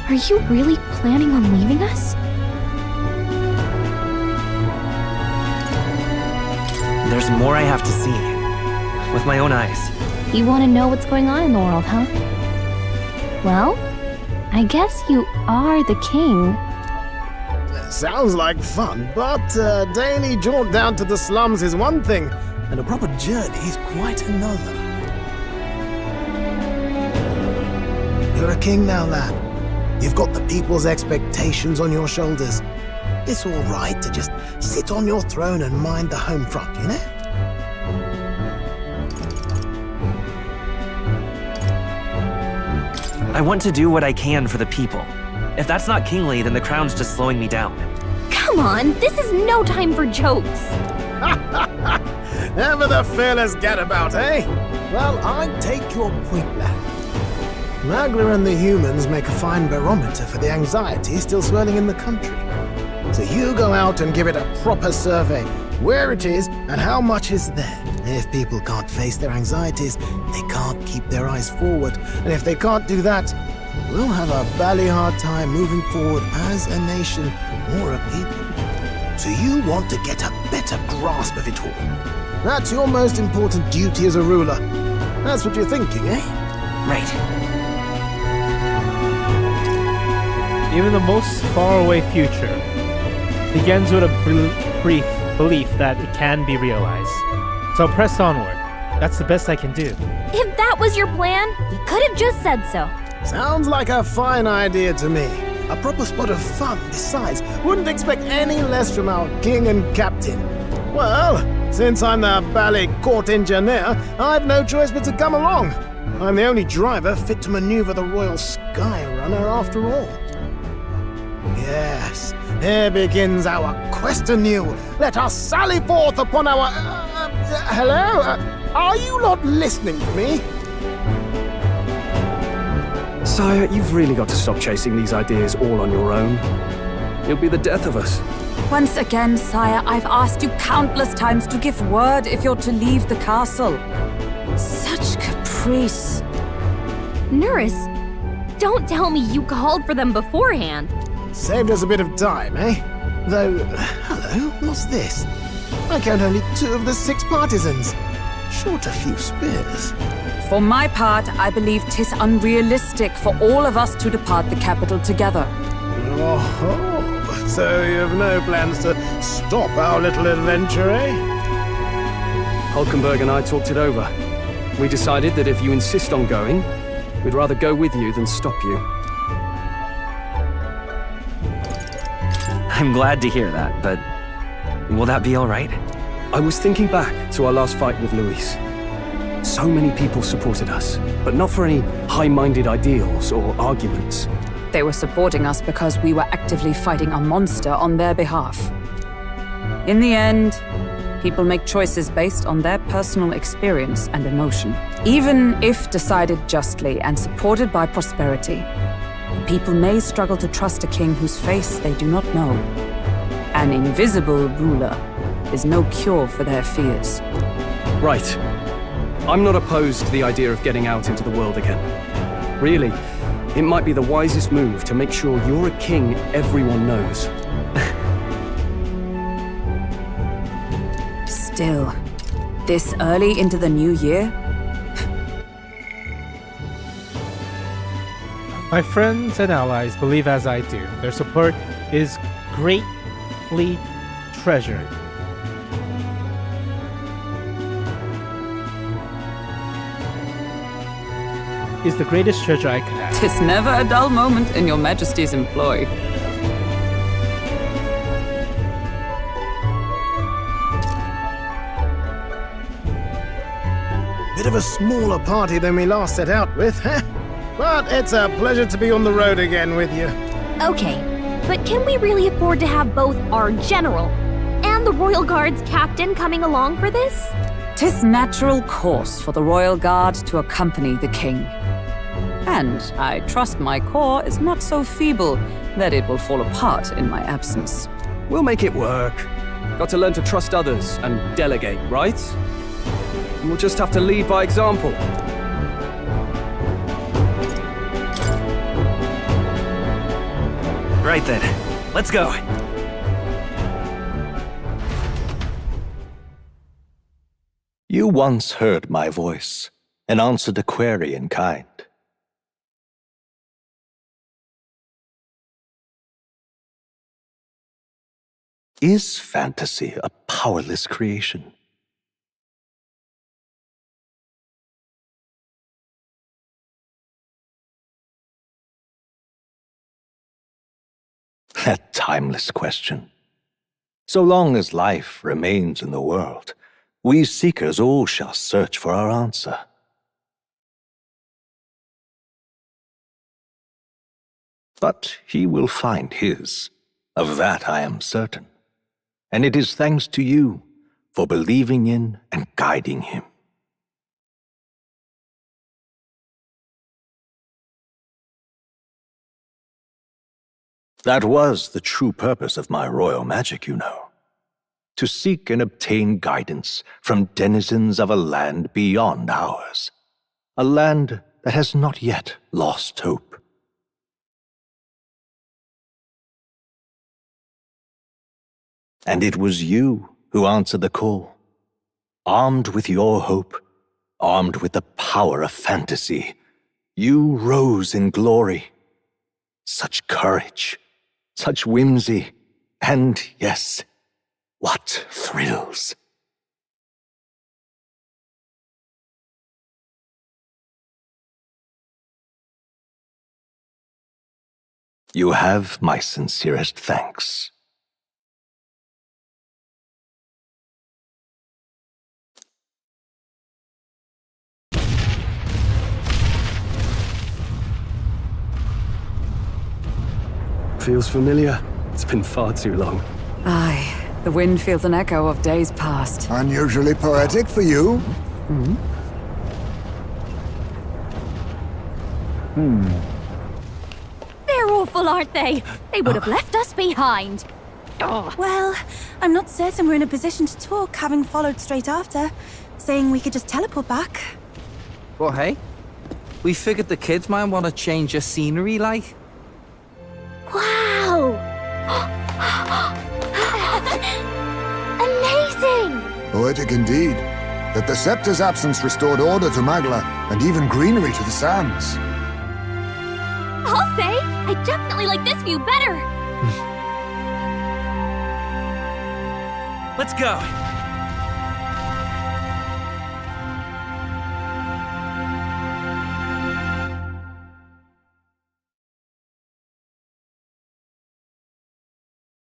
Are you really planning on leaving us? There's more I have to see. With my own eyes. You want to know what's going on in the world, huh? Well, I guess you are the king. Sounds like fun, but a daily jaunt down to the slums is one thing, and a proper journey is quite another. You're a king now, lad. You've got the people's expectations on your shoulders. It's all right to just sit on your throne and mind the home front, you know? I want to do what I can for the people. If that's not kingly, then the crown's just slowing me down. Come on, this is no time for jokes. Never the fearless gadabout, eh? Well, I take your point, lad. Magla and the humans make a fine barometer for the anxiety still swirling in the country. So you go out and give it a proper survey, where it is and how much is there. If people can't face their anxieties, they can't keep their eyes forward. And if they can't do that, we'll have a bally hard time moving forward as a nation or a people. So you want to get a better grasp of it all. That's your most important duty as a ruler. That's what you're thinking, eh? Right. Even the most faraway future begins with a brief belief that it can be realized. So I'll press onward. That's the best I can do. If that was your plan, you could have just said so. Sounds like a fine idea to me. A proper spot of fun besides. Wouldn't expect any less from our king and captain. Well, since I'm the ballet court engineer, I've no choice but to come along. I'm the only driver fit to maneuver the Royal Skyrunner after all. Yes, here begins our quest anew. Let us sally forth upon our... hello? Are you not listening to me? Sire, you've really got to stop chasing these ideas all on your own. It'll be the death of us. Once again, sire, I've asked you countless times to give word if you're to leave the castle. Such caprice. Nurse, don't tell me you called for them beforehand. Saved us a bit of time, eh? Though, hello, what's this? I count only 2 of the 6 partisans. Short a few spears. For my part, I believe 'tis unrealistic for all of us to depart the capital together. Oh, so you have no plans to stop our little adventure, eh? Hulkenberg and I talked it over. We decided that if you insist on going, we'd rather go with you than stop you. I'm glad to hear that, but will that be all right? I was thinking back to our last fight with Luis. So many people supported us, but not for any high-minded ideals or arguments. They were supporting us because we were actively fighting a monster on their behalf. In the end, people make choices based on their personal experience and emotion. Even if decided justly and supported by prosperity, people may struggle to trust a king whose face they do not know. An invisible ruler is no cure for their fears. Right. I'm not opposed to the idea of getting out into the world again. Really, it might be the wisest move to make sure you're a king everyone knows. Still, this early into the new year? My friends and allies believe as I do. Their support is greatly treasured. Is the greatest treasure I could have. 'Tis never a dull moment in your majesty's employ. Bit of a smaller party than we last set out with, huh? But it's a pleasure to be on the road again with you. Okay, but can we really afford to have both our general and the Royal Guard's captain coming along for this? 'Tis natural course for the Royal Guard to accompany the king. And I trust my corps is not so feeble that it will fall apart in my absence. We'll make it work. Got to learn to trust others and delegate, right? We'll just have to lead by example. Right then, let's go. You once heard my voice and answered a query in kind. Is fantasy a powerless creation? That timeless question. So long as life remains in the world, we seekers all shall search for our answer. But he will find his. Of that I am certain. And it is thanks to you for believing in and guiding him. That was the true purpose of my royal magic, you know. To seek and obtain guidance from denizens of a land beyond ours. A land that has not yet lost hope. And it was you who answered the call. Armed with your hope, armed with the power of fantasy, you rose in glory. Such courage, such whimsy, and yes, what thrills. You have my sincerest thanks. Feels familiar. It's been far too long. Aye, the wind feels an echo of days past. Unusually poetic for you. They're awful, aren't they? They would have left us behind. Well, I'm not certain we're in a position to talk, having followed straight after, saying we could just teleport back. But hey, we figured the kids might want to change your scenery, like. Wow! Amazing! Poetic indeed. That the scepter's absence restored order to Magla, and even greenery to the sands. I'll say, I definitely like this view better. Let's go.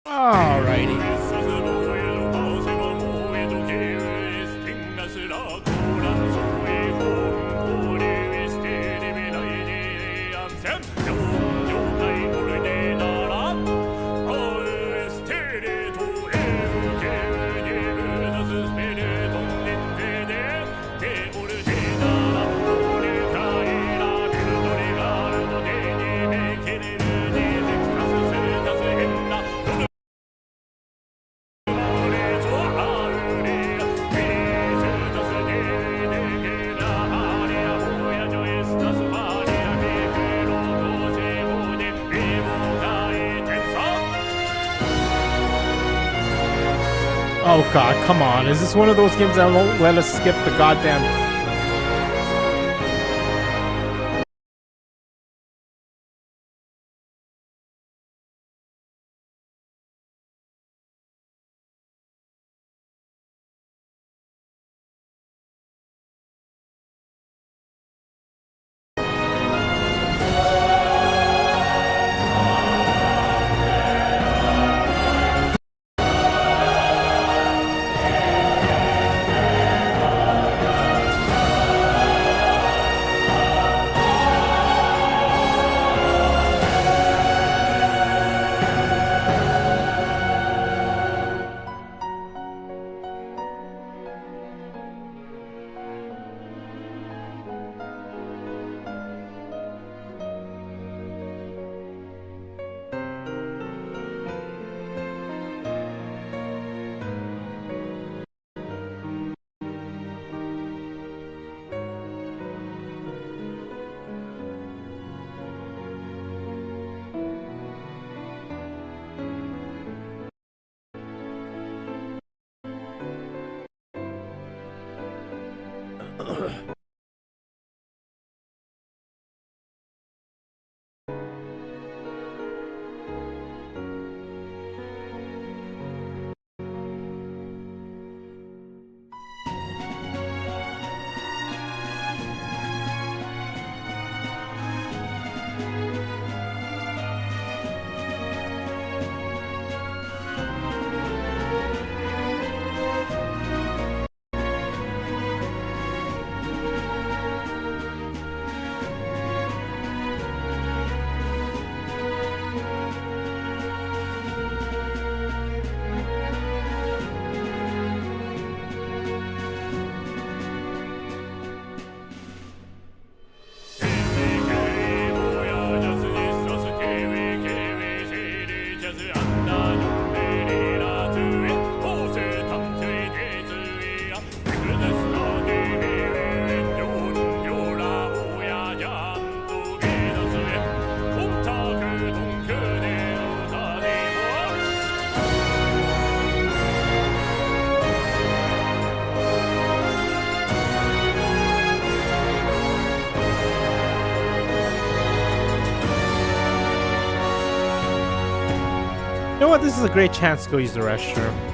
Alrighty. Oh god, come on. Is this one of those games that won't let us skip the goddamn... know what? This is a great chance to go use the restroom.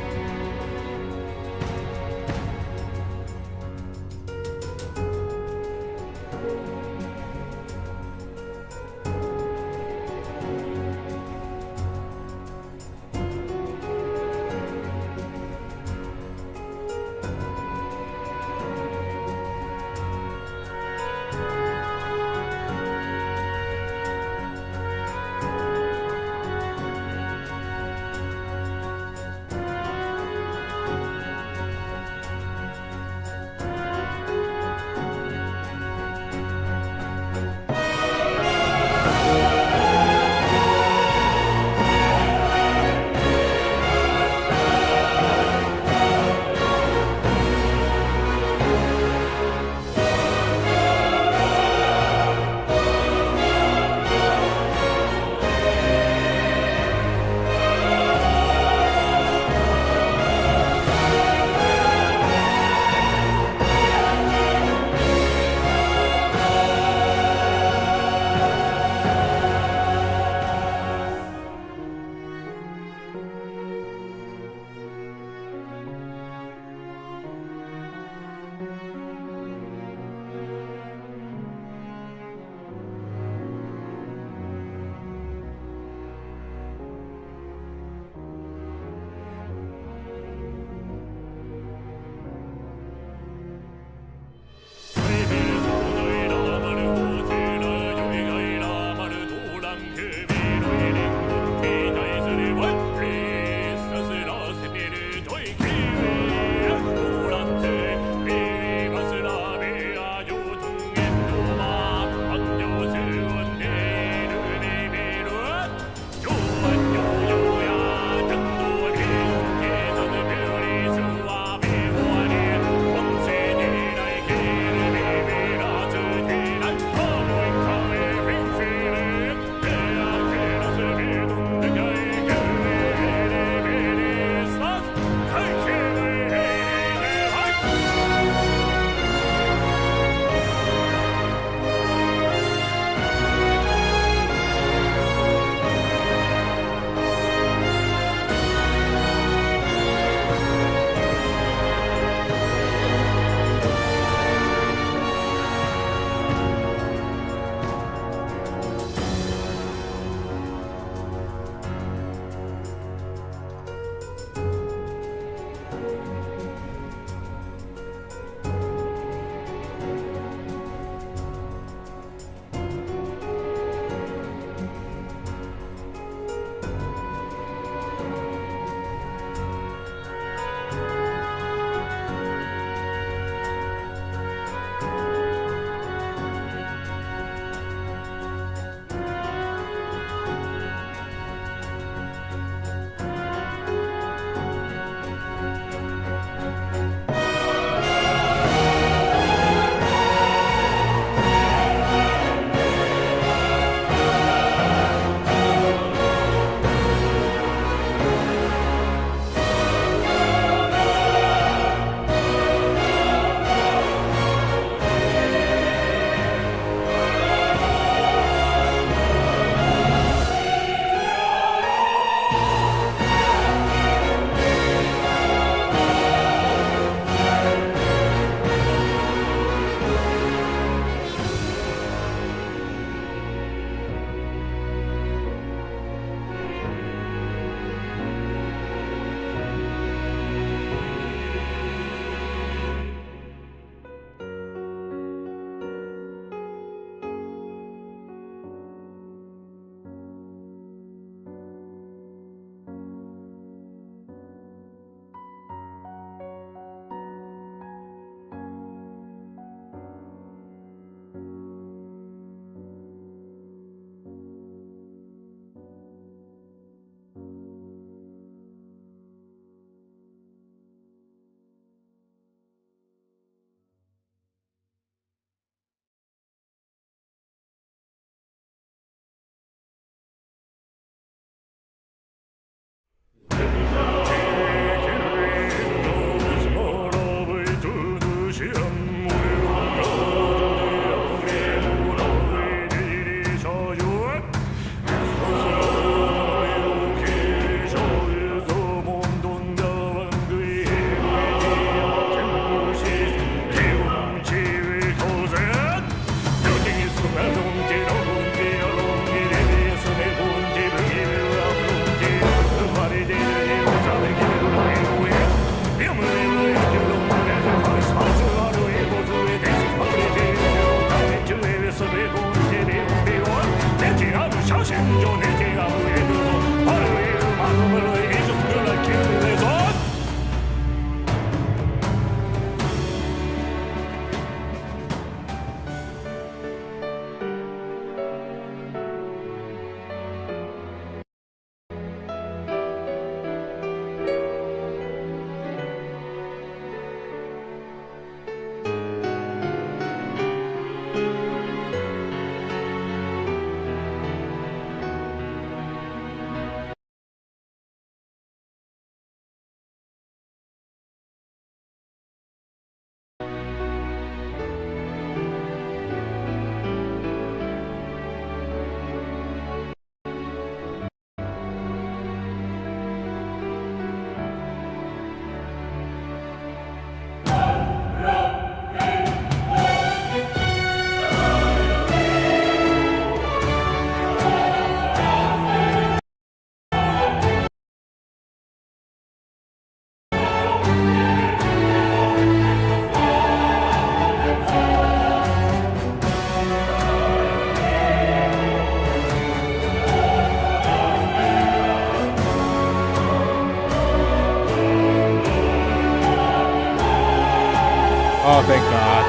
Oh, thank God.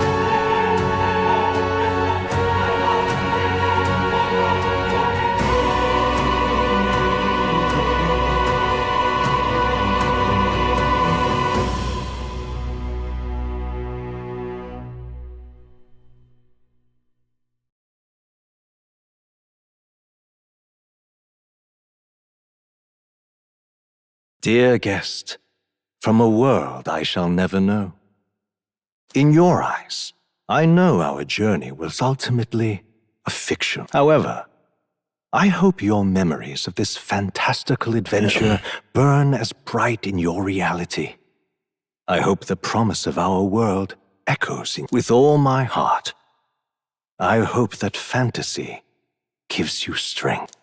Dear guest, from a world I shall never know. In your eyes, I know our journey was ultimately a fiction. However, I hope your memories of this fantastical adventure burn as bright in your reality. I hope the promise of our world echoes with all my heart. I hope that fantasy gives you strength.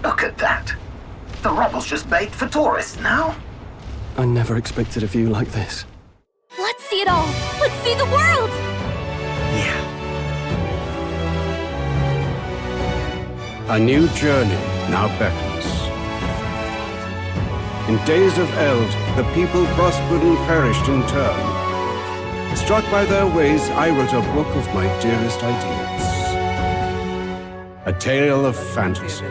Look at that. The rubble's just baked for tourists now. I never expected a view like this. Let's see it all. Let's see the world. A new journey now beckons. In days of eld, the people prospered and perished in turn. Struck by their ways, I wrote a book of my dearest ideas. A tale of fantasy.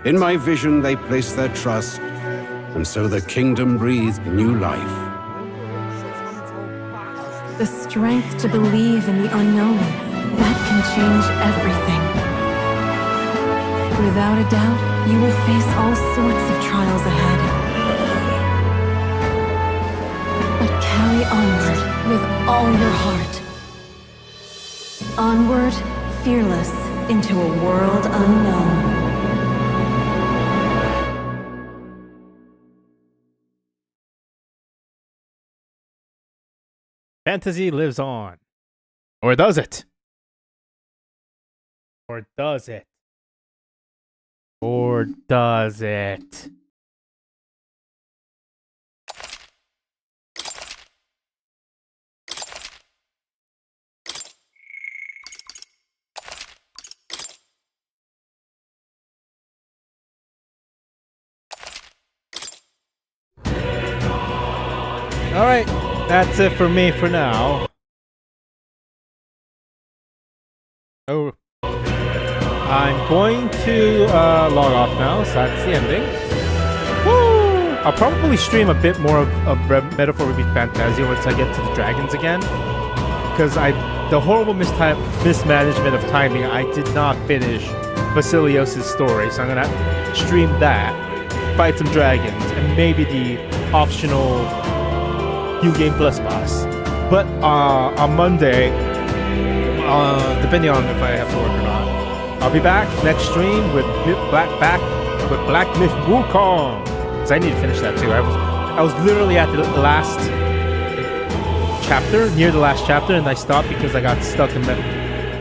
In my vision, they placed their trust, and so the kingdom breathed new life. The strength to believe in the unknown, that can change everything. Without a doubt, you will face all sorts of trials ahead. But carry onward with all your heart. Onward, fearless, into a world unknown. Fantasy lives on. Or does it? Or does it? Or does it? All right, that's it for me for now. Oh, I'm going to log off now, so that's the ending. Woo! I'll probably stream a bit more of Metaphor ReFantazio once I get to the dragons again. Because the horrible mismanagement of timing, I did not finish Basilios' story, so I'm going to stream that, fight some dragons, and maybe the optional New Game Plus boss. But on Monday, depending on if I have to work or not, I'll be back next stream with Black Myth Wukong, because I need to finish that too. I was literally at the last chapter, near the last chapter, and I stopped because I got stuck in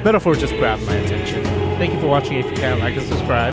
Metaphor just grabbed my attention. Thank you for watching. If you can, like and subscribe.